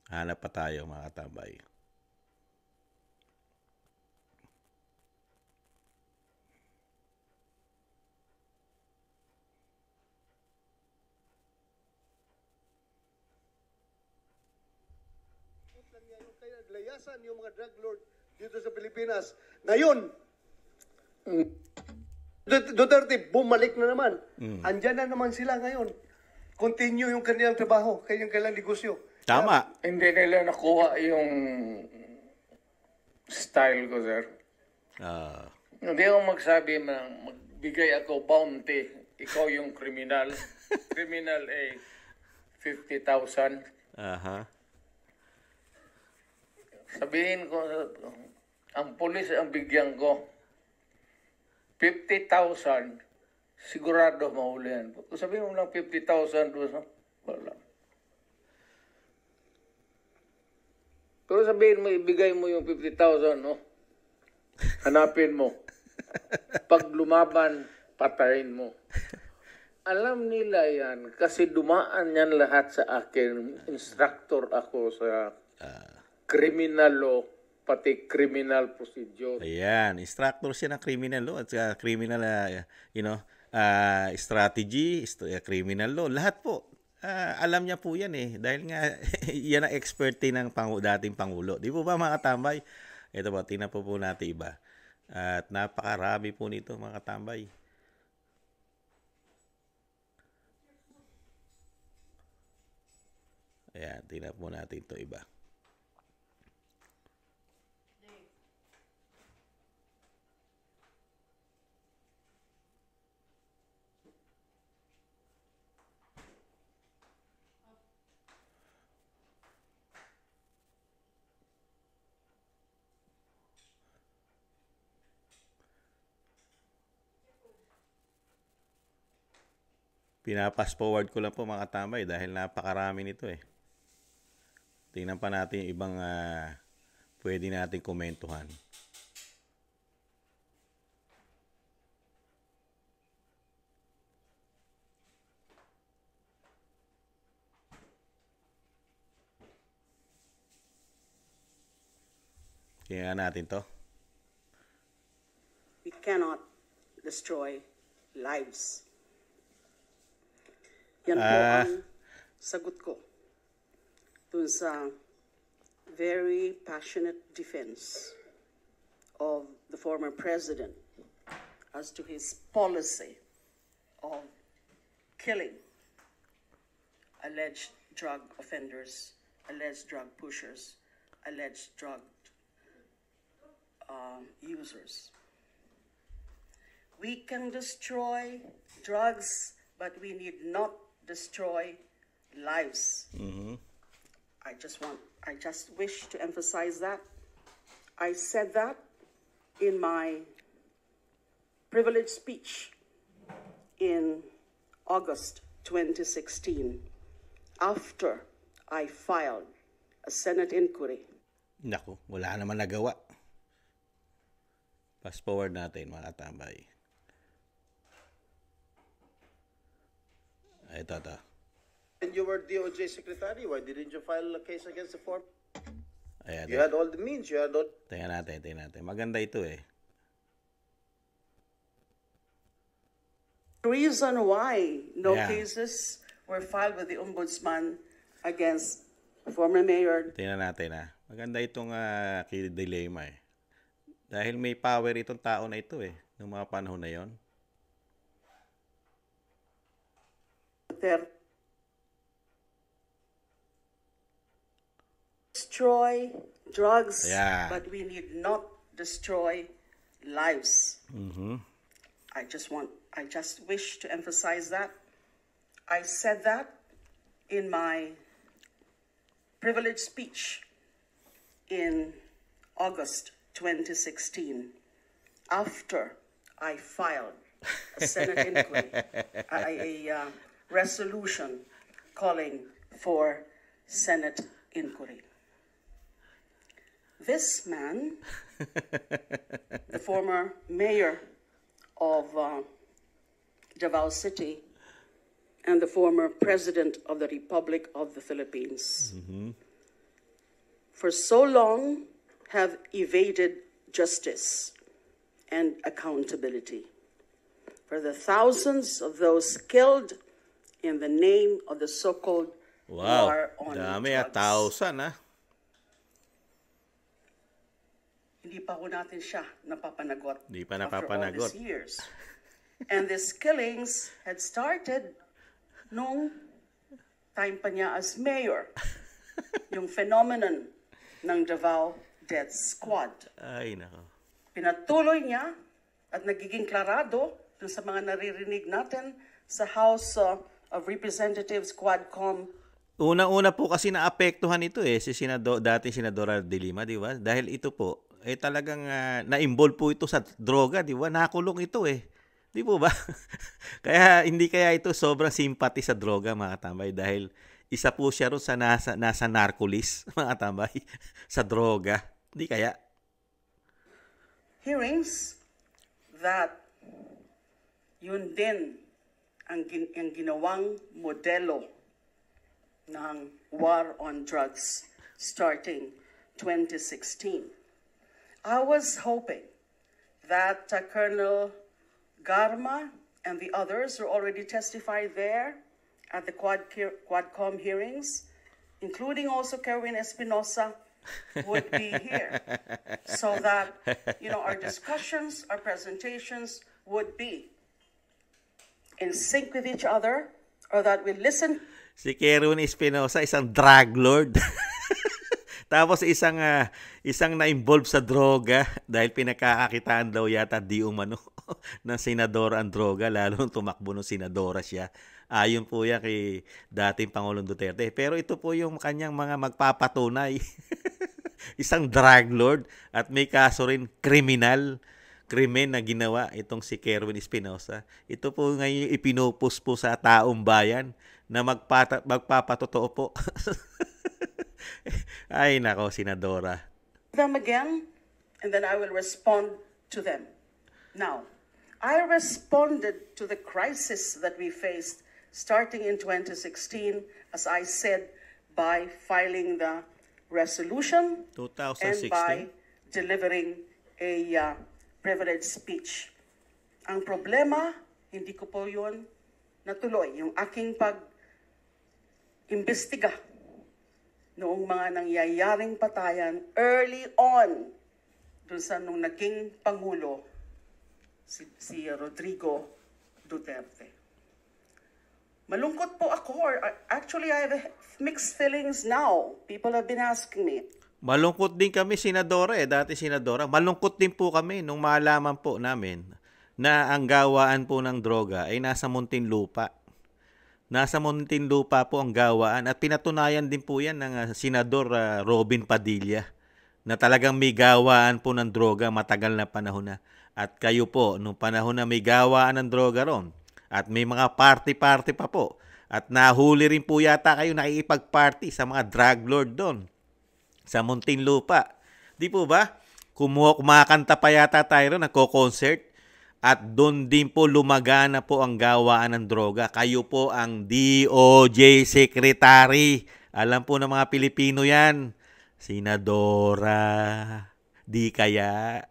Hanap pa tayo mga katambay. Kaya naglayasan yung mga drug lord dito sa Pilipinas. Ngayon, Duterte, bumalik na naman. Andyan na naman sila ngayon. Continue yung kanilang trabaho, kanilang negosyo. Tama. Hindi nila nakuha yung style ko, sir. Hindi ako magsabi na magbigay ako bounty. Ikaw yung kriminal. Criminal 50,000. Aha. Sabihin ko, ang pulis ang bigyan ko. 50,000, sigurado mahulihan. Kung sabihin mo lang 50,000, wala. Pero sabihin mo, ibigay mo yung 50,000, no? Hanapin mo. Pag lumaban, patayin mo. Alam nila yan kasi dumaan yan lahat sa akin. Instructor ako sa criminal law, pati criminal procedure. Ayan, instructor siya ng criminal law at criminal strategy, criminal law, lahat po. Alam niya po yan dahil nga yan ang expertise ng dating Pangulo. Di po ba mga katambay? Ito po, tingnan po natin iba. At napakarami po nito mga katambay. Ayan, tingnan po natin ito iba. Pinapass forward ko lang po mga katambay dahil napakarami nito Tingnan pa natin yung ibang pwede natin komentuhan. Tingnan natin to. We cannot destroy lives. Yan po ang sagot ko dun sa very passionate defense of the former president as to his policy of killing alleged drug offenders, alleged drug pushers, alleged drug users. We can destroy drugs, but we need not destroy lives. I just wish to emphasize that. I said that in my privileged speech in August 2016 after I filed a Senate inquiry. Naku, wala naman nagawa. Fast forward natin mga katambay. Ito. And you were DOJ secretary, why didn't you file a case against the former? Ayan. You had all the means, you had all... Tingnan natin. Maganda ito The reason why no cases were filed with the Ombudsman against the former mayor. Tingnan natin Maganda itong dilemma Dahil may power itong tao na ito noong mga panahon na yon. Destroy drugs, but we need not destroy lives. I just wish to emphasize that. I said that in my privileged speech in August 2016 after I filed a Senate inquiry, a resolution calling for Senate inquiry. This man, the former mayor of Davao City and the former president of the Republic of the Philippines, for so long have evaded justice and accountability for the thousands of those killed in the name of the so-called war on dami drugs. 1,000 Hindi pa ho natin siya napapanagot. Hindi pa after all napapanagot. these years. And these killings had started nung time pa niya as mayor. Yung phenomenon ng Davao Death Squad. Ay, nako. Pinatuloy niya at nagiging klarado dun sa mga naririnig natin sa House of Representatives Quadcom. Unang-una po kasi naapektuhan ito si dating Senadora de Lima, di ba? Dahil ito po, talagang na-involve po ito sa droga, di ba? Nakulong ito Di po ba? hindi kaya ito sobrang simpati sa droga, mga tambay, dahil isa po siya ron sa nasa narcolis, mga tambay, sa droga. Di kaya? Hearings that yun din ang ginawang modelo ng war on drugs starting 2016. I was hoping that Colonel Garma and the others who already testified there at the Quadcom hearings, including also Kerwin Espinosa, would be here so that, our discussions, our presentations would be in sync with each other, or that we listen. Si Kerwin Espinosa, isang drug lord. Tapos isang na-involve sa droga dahil pinakakakitaan daw yata di umano ng senadora ang droga, lalo nung tumakbo ng senadora siya. Ayon po yan kay dating Pangulong Duterte. Pero ito po yung kanyang mga magpapatunay. Isang drug lord at may kaso rin krimen na ginawa itong si Kerwin Espinosa. Ito po ngayon ipinupus po sa taong bayan na magpapatotoo po. Ay nako, Senadora. Them again, and then I will respond to them. Now, I responded to the crisis that we faced starting in 2016, as I said, by filing the resolution 2016. and by delivering a privilege speech. Ang problema, hindi ko po yun natuloy. Yung aking pag-imbestiga noong mga nangyayaring patayan early on dun sa nung naging Pangulo si Rodrigo Duterte. Malungkot po ako. Actually, I have mixed feelings now. People have been asking me. Malungkot din kami, Senadora dati Senadora. Malungkot din po kami nung malaman po namin na ang gawaan po ng droga ay nasa Muntinlupa. Nasa Muntinlupa po ang gawaan at pinatunayan din po yan ng Senador Robin Padilla na talagang may gawaan po ng droga matagal na panahon na. At kayo po, nung panahon na may gawaan ng droga ron, at may mga party-party pa po, at nahuli rin po yata kayo nakikipag-party sa mga drug lord doon, sa Muntinlupa. Di po ba? Kumakanta pa yata tayo ron, nagko-concert, at doon din po lumagana po ang gawaan ng droga. Kayo po ang DOJ Secretary. Alam po ng mga Pilipino yan. Senadora. Di kaya.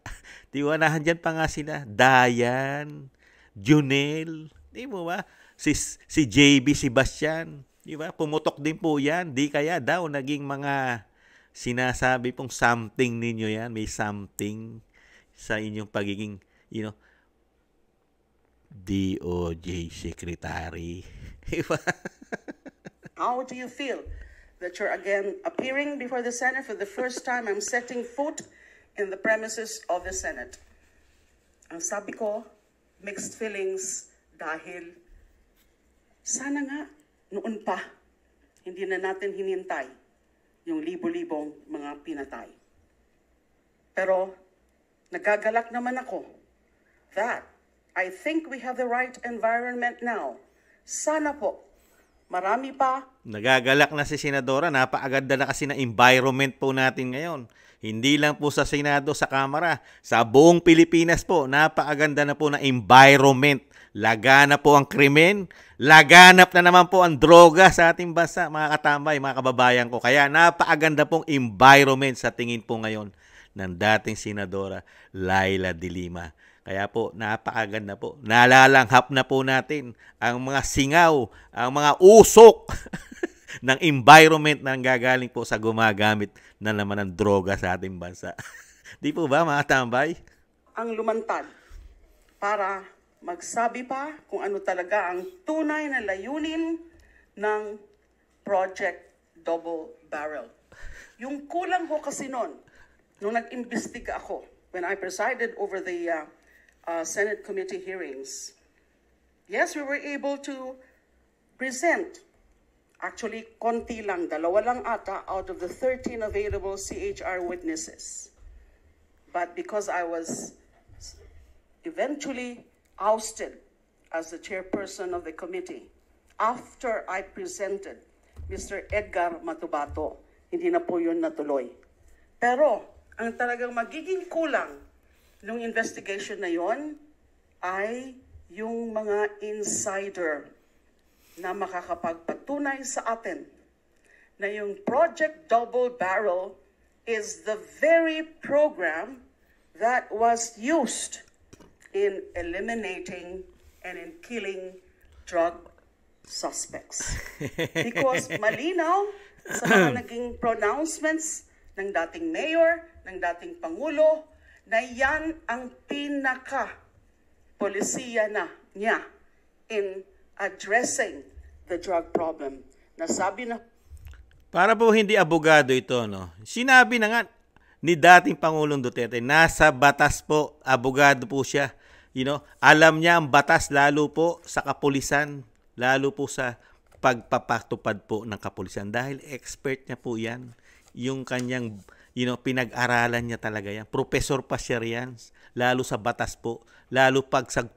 Tiwanahan dyan pa nga sila. Dayan. Junel. Di mo ba? Si JB Sebastian. Di ba? Pumutok din po yan. Di kaya daw naging mga sinasabi pong something ninyo yan. May something sa inyong pagiging, DOJ Secretary. How do you feel that you're again appearing before the Senate for the first time? I'm setting foot in the premises of the Senate. Ang sabi ko, mixed feelings dahil sana nga noon pa hindi na natin hinintay yung libo-libong mga pinatay. Pero nagagalak naman ako that I think we have the right environment now. Sana po, marami pa. Nagagalak na si Senadora, napakaganda na kasi na environment po natin ngayon. Hindi lang po sa Senado, sa Kamara, sa buong Pilipinas po, napakaganda na po na environment. Laganap po ang krimen, laganap na naman po ang droga sa ating bansa, mga katambay, mga kababayan ko. Kaya napakaganda pong environment sa tingin po ngayon ng dating Senadora Laila de Lima. Kaya po, napakaganda po. Nalalanghap na po natin ang mga singaw, ang mga usok ng environment na gagaling po sa gumagamit na naman ng droga sa ating bansa. Di po ba, mga tambay? Ang lumantad para magsabi pa kung ano talaga ang tunay na layunin ng Project Double Barrel. Yung kulang ho kasi noon, nung nag-imbestiga ako, when I presided over the Senate committee hearings, yes, we were able to present, actually, konti lang, 2 lang ata out of the 13 available CHR witnesses. But because I was eventually ousted as the chairperson of the committee, after I presented Mr. Edgar Matubato, hindi na po yun natuloy. Pero, ang talagang magiging kulang nung investigation na yon ay yung mga insider na makakapagpatunay sa atin na yung Project Double Barrel is the very program that was used in eliminating and in killing drug suspects. Because malinaw sa mga naging pronouncements ng dating mayor, ng dating pangulo, na yan ang pinaka-polisiya na niya in addressing the drug problem. Nasabi na... Para po hindi abogado ito, no? Sinabi na nga ni dating Pangulong Duterte, nasa batas po, abogado po siya. Alam niya ang batas lalo po sa kapulisan, lalo po sa pagpapatupad po ng kapulisan. Dahil expert niya po yan. Yung kanyang... pinag-aralan niya talaga yan. Professor pa siya riyan, lalo sa batas po, lalo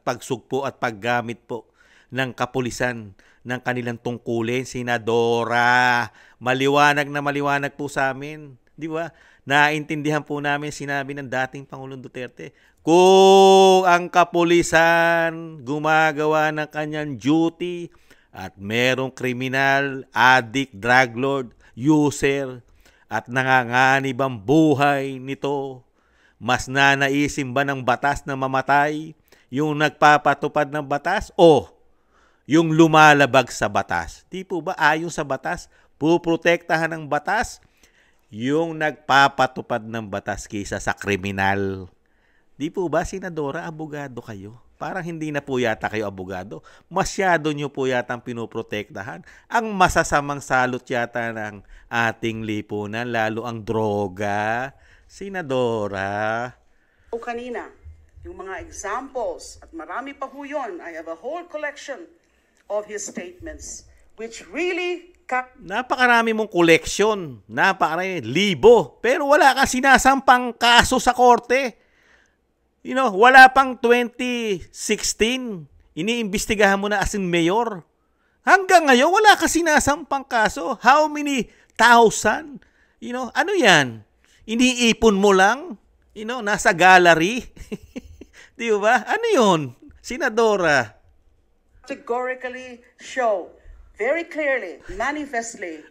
pagsugpo at paggamit po ng kapulisan ng kanilang tungkulin. Senadora, maliwanag na maliwanag po sa amin. Di ba? Naintindihan po namin sinabi ng dating Pangulong Duterte, kung ang kapulisan gumagawa ng kanyang duty at merong kriminal, addict, drug lord, user, at nanganganib ang buhay nito, mas nanaisin ba ng batas na mamatay yung nagpapatupad ng batas o yung lumalabag sa batas? Di po ba ayon sa batas, puprotektahan ng batas yung nagpapatupad ng batas kaysa sa kriminal? Di po ba, Senadora, abogado kayo? Parang hindi na po yata kayo abogado. Masyado nyo po yata ang pinoprotektahan. Ang masasamang salot yata ng ating lipunan, lalo ang droga. Senadora. O kanina, yung mga examples, at marami pa ho yun, I have a whole collection of his statements, which really... Napakarami mong koleksyon. Napakarami, libo. Pero wala kang sinasampang kaso sa korte. Wala pang 2016, iniimbestigahan mo na as in mayor. Hanggang ngayon, wala ka sinasampang kaso. How many thousand? Ano yan? Iniipon mo lang? Nasa gallery? Di ba? Ano yun? Senadora. Categorically show very clearly, manifestly,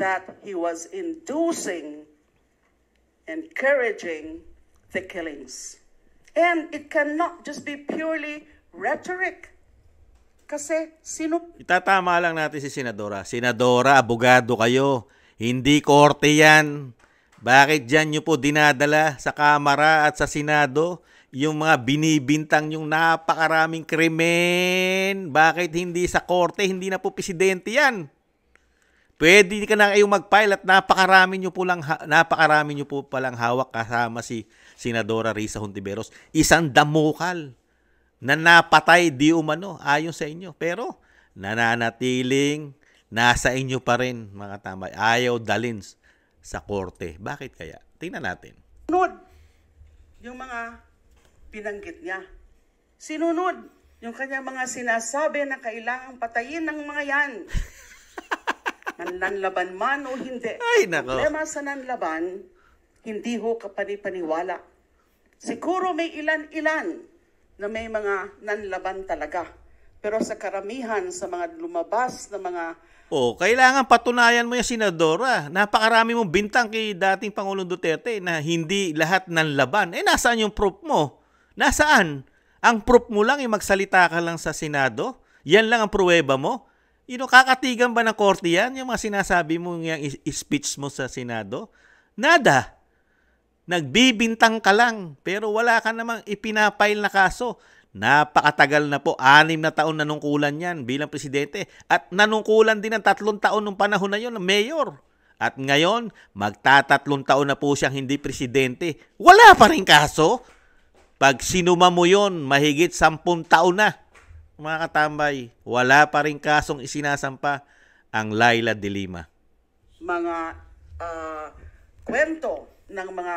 that he was inducing, encouraging the killings. And it cannot just be purely rhetoric. Kasi sino... Itatama lang natin si Senadora. Senadora, abogado kayo. Hindi korte yan. Bakit dyan nyo po dinadala sa Kamara at sa Senado yung mga binibintang yung napakaraming krimen? Bakit hindi sa korte? Hindi na po presidente yan. Pwede ka na kayong mag-file at napakarami nyo po palang hawak kasama si Senadora Risa Hontiveros. Isang damukal na napatay di umano ayon sa inyo. Pero nananatiling nasa inyo pa rin, mga tambay. Ayaw dalin sa korte. Bakit kaya? Tingnan natin. Yung mga binanggit niya. sinunod yung kanyang mga sinasabi na kailangang patayin ng mga yan. Nanlaban man o hindi. Ay, nako. Problema sa nanlaban, hindi ho kapanipaniwala. Siguro may ilan-ilan na may mga nanlaban talaga. Pero sa karamihan, sa mga lumabas na mga Kailangan patunayan mo yung senadora. Napakarami mong bintang kay dating Pangulong Duterte na hindi lahat ng laban. Nasaan yung proof mo? Nasaan? Ang proof mo lang yung magsalita ka lang sa Senado? Yan lang ang pruweba mo? Kakatigan ba ng korte yan? Yung mga sinasabi mo, yung speech mo sa Senado? Nada. Nagbibintang ka lang. Pero wala ka namang ipinapail na kaso. Napakatagal na po, 6 na taon nanungkulan yan bilang presidente. At nanungkulan din ng 3 taon nung panahon na yun ng mayor. At ngayon, magta-3 taon na po siyang hindi presidente. Wala pa rin kaso. Pag sinuma mo yun, mahigit 10 taon na. Mga katambay, wala pa rin kasong isinasampa ang Laila de Lima. mga kwento ng mga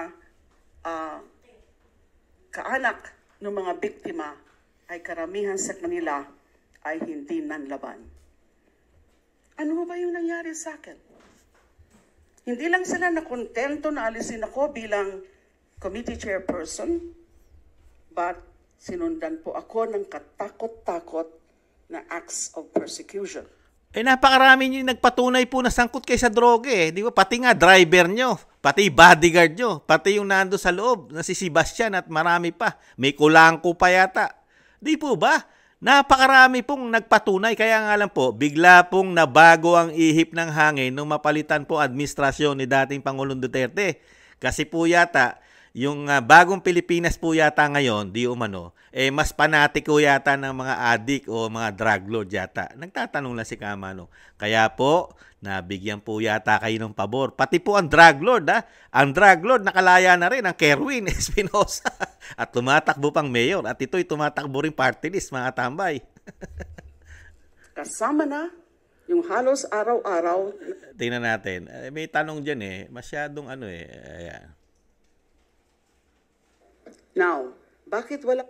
kaanak ng mga biktima ay karamihan sa kanila ay hindi nanlaban. Ano ba yung nangyari sa akin? Hindi lang sila nakontento na alisin ako bilang committee chairperson, but sinundan po ako ng katakot-takot na acts of persecution. Napakarami nyo yung nagpatunay po na sangkot kayo sa droga Di ba? Pati nga driver nyo, pati bodyguard nyo, pati yung nando sa loob, na si Sebastian at marami pa. May kulangko pa yata. Di po ba? Napakarami pong nagpatunay. Kaya nga lang po, bigla pong nabago ang ihip ng hangin nung mapalitan po administrasyon ni dating Pangulong Duterte. Kasi po yata, yung bagong Pilipinas po yata ngayon, di umano, mas panatiko yata ng mga adik o mga drug lord yata. Nagtatanong lang si Kamano. Kaya po, nabigyan po yata kayo ng pabor. Pati po ang drug lord, Ang drug lord, nakalaya na rin ang Kerwin Espinosa. At tumatakbo pang mayor. At ito'y tumatakbo rin party list, mga tambay. Kasama na yung halos araw-araw. Tingnan natin. May tanong dyan Masyadong ayan. Now, bakit wala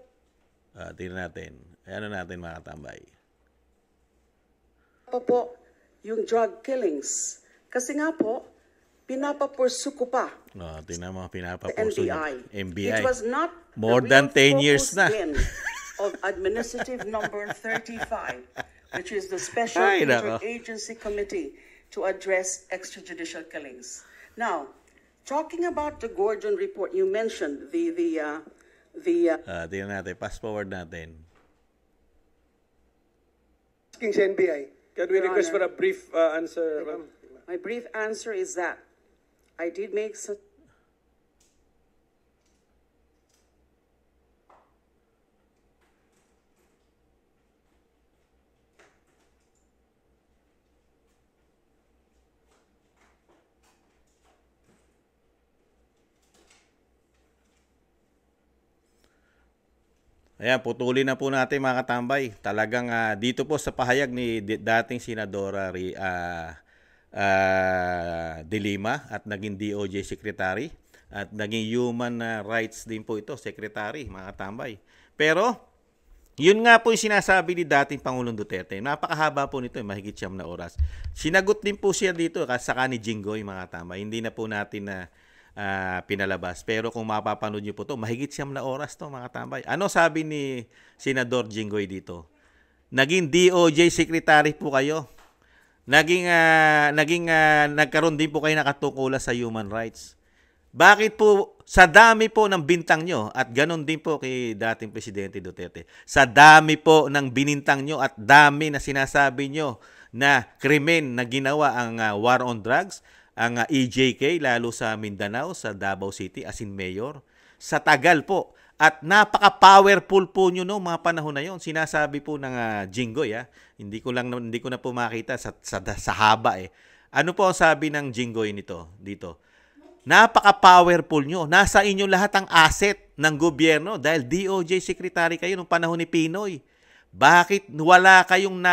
Tingnan natin. Ano natin, mga katambay? pa po yung drug killings? Kasi nga po, pinapapursu ko pa Tingnan mo, the pinapapuso NBI. It was not More the than real 10 years focus na. then of Administrative Number 35, which is the Special Ay, nako. Interagency Committee to address extrajudicial killings. Now, talking about the Gordon report, you mentioned Tingnan natin. Fast forward natin. Asking sa NBI. Can we Your request for Honor. a brief answer? ma'am? My brief answer is that I did make such Ayan, putulin na po natin, mga katambay. Talagang dito po sa pahayag ni dating Senadora de Lima at naging DOJ Secretary at naging Human Rights din po ito, Secretary, mga katambay. Pero, yun nga po yung sinasabi ni dating Pangulong Duterte. Napakahaba po nito, mahigit 9 na oras. Sinagot din po siya dito saka ni Jinggoy, mga katambay. Hindi na po natin na pinalabas. Pero kung mapapanood nyo po to, mahigit 9 na oras to, mga tambay. Ano sabi ni Senador Jinggoy dito? Naging DOJ Secretary po kayo. Nagkaroon din po kayo nakatungkulan sa human rights. Bakit po, sa dami po ng bintang nyo, at ganon din po kay dating Presidente Duterte, sa dami po ng binintang nyo at dami na sinasabi nyo na krimen na ginawa ang war on drugs, ang EJK, lalo sa Mindanao, sa Davao City, as in mayor, sa tagal po. At napaka-powerful po nyo no mga panahon na yon. Sinasabi po ng Jinggoy, hindi ko na po makita sa haba Ano po ang sabi ng Jinggoy dito? Napaka-powerful nyo. Nasa inyo lahat ang asset ng gobyerno dahil DOJ Secretary kayo nung panahon ni Pinoy. Bakit wala kayong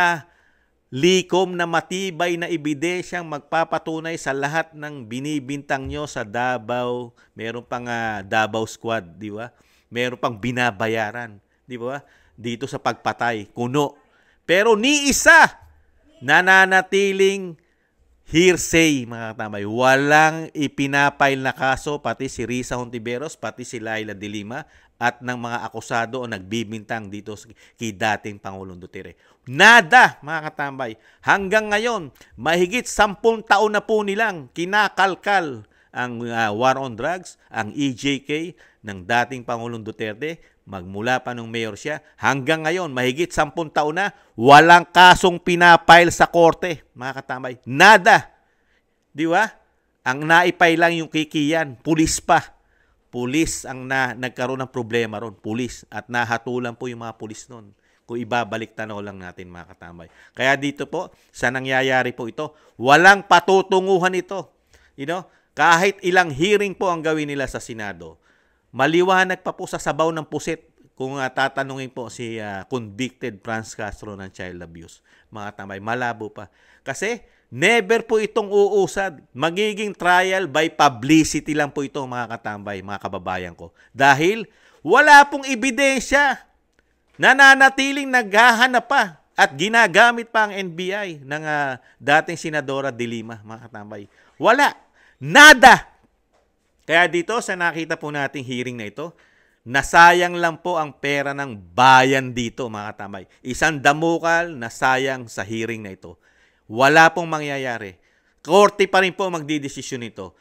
likom na matibay na ebidensyang magpapatunay sa lahat ng binibintang nyo sa Davao? Meron pang Davao Squad, di ba? Meron pang binabayaran, di ba? dito sa pagpatay, kuno. Pero ni isa nananatiling hearsay, mga katambay. Walang ipinapail na kaso, pati si Risa Hontiveros, pati si Laila de Lima, at ng mga akusado o nagbibintang dito kay dating Pangulong Duterte. Nada, mga katambay. Hanggang ngayon, mahigit 10 taon na po nilang kinakalkal ang war on drugs, ang EJK ng dating Pangulong Duterte, magmula pa nung mayor siya, hanggang ngayon, mahigit 10 taon na, walang kasong pinapail sa korte, mga katambay. Nada. Di ba? Ang naipay lang yung kikiyan, pulis pa. Pulis ang nagkaroon ng problema ron, pulis. At nahatulan po yung mga pulis nun. Kung ibabalik tanaw lang natin, mga katambay. Kaya dito po, sa nangyayari po ito, walang patutunguhan ito. You know, kahit ilang hearing po ang gawin nila sa Senado, maliwanag pa po sa sabaw ng pusit kung tatanungin po si convicted Franz Castro ng child abuse. Mga katambay, malabo pa. Kasi never po itong uusad. Magiging trial by publicity lang po ito, mga katambay, mga kababayan ko. Dahil wala pong ebidensya. Nananatiling naghahanap pa at ginagamit pa ang NBI ng dating Senadora de Lima, mga katambay. Wala. Nada. Kaya dito sa nakita po nating hearing na ito, nasayang lang po ang pera ng bayan dito, mga katambay. Isang damukal na sayang sa hearing na ito. Wala pong mangyayari. Korte pa rin po magdidesisyon nito.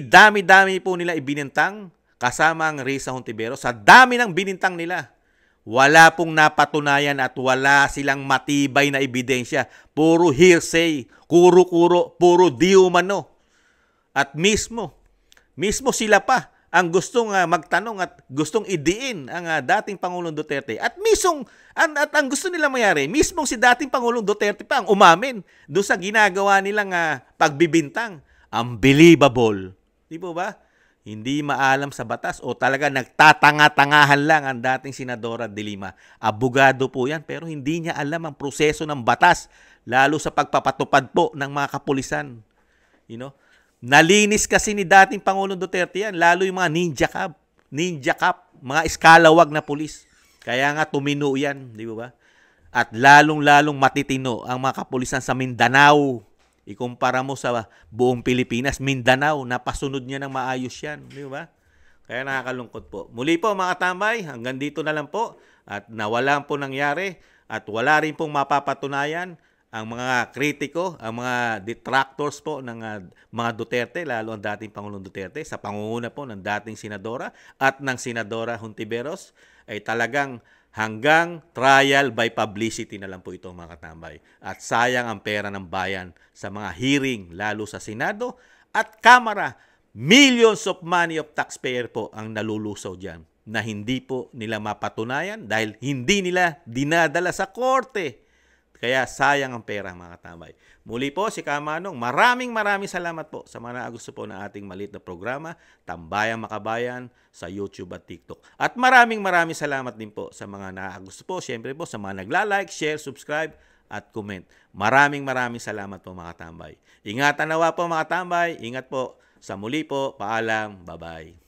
Dami-dami po nila ibinintang kasama ang Risa Hontiveros. Sa dami ng binintang nila, wala pong napatunayan at wala silang matibay na ebidensya. Puro hearsay, kuro-kuro, puro di umano. At mismo sila pa ang gustong magtanong at gustong idiin ang dating Pangulong Duterte. At ang gusto nila mangyari, mismong si dating Pangulong Duterte pa ang umamin doon sa ginagawa nilang pagbibintang. Unbelievable. Di po ba? Hindi maalam sa batas o talaga nagtatanga-tangahan lang ang dating Senadora de Lima. Abogado po yan pero hindi niya alam ang proseso ng batas lalo sa pagpapatupad po ng mga kapulisan. You know? Nalinis kasi ni dating Pangulong Duterte yan, lalo yung mga ninja cop, mga eskalawag na pulis. Kaya nga tumino yan, di ba? At lalong-lalong matitino ang mga kapulisan sa Mindanao. Ikumpara mo sa buong Pilipinas, Mindanao, napasunod niya ng maayos yan, di ba? Kaya nakakalungkot po. Muli po mga katambay, hanggang dito na lang po at nawalan po nangyari at wala rin pong mapapatunayan ang mga kritiko, ang mga detractors po ng mga Duterte, lalo ang dating Pangulong Duterte, sa pangunguna po ng dating Senadora at ng Senadora Hontiveros, ay talagang hanggang trial by publicity na lang po ito, mga katambay. At sayang ang pera ng bayan sa mga hearing, lalo sa Senado at Kamara. Millions of money of taxpayer po ang nalulusaw dyan na hindi po nila mapatunayan dahil hindi nila dinadala sa korte. Kaya sayang ang pera, mga katambay. Muli po si Kamanong, maraming salamat po sa mga gusto po ng ating maliit na programa, Tambayang Makabayan, sa YouTube at TikTok. At maraming salamat din po sa mga nakagusto po, syempre po sa mga nagla-like, share, subscribe, at comment. Maraming salamat po, mga katambay. Ingatan nawa po, mga katambay. Ingat po. Sa muli po, paalam. Bye-bye.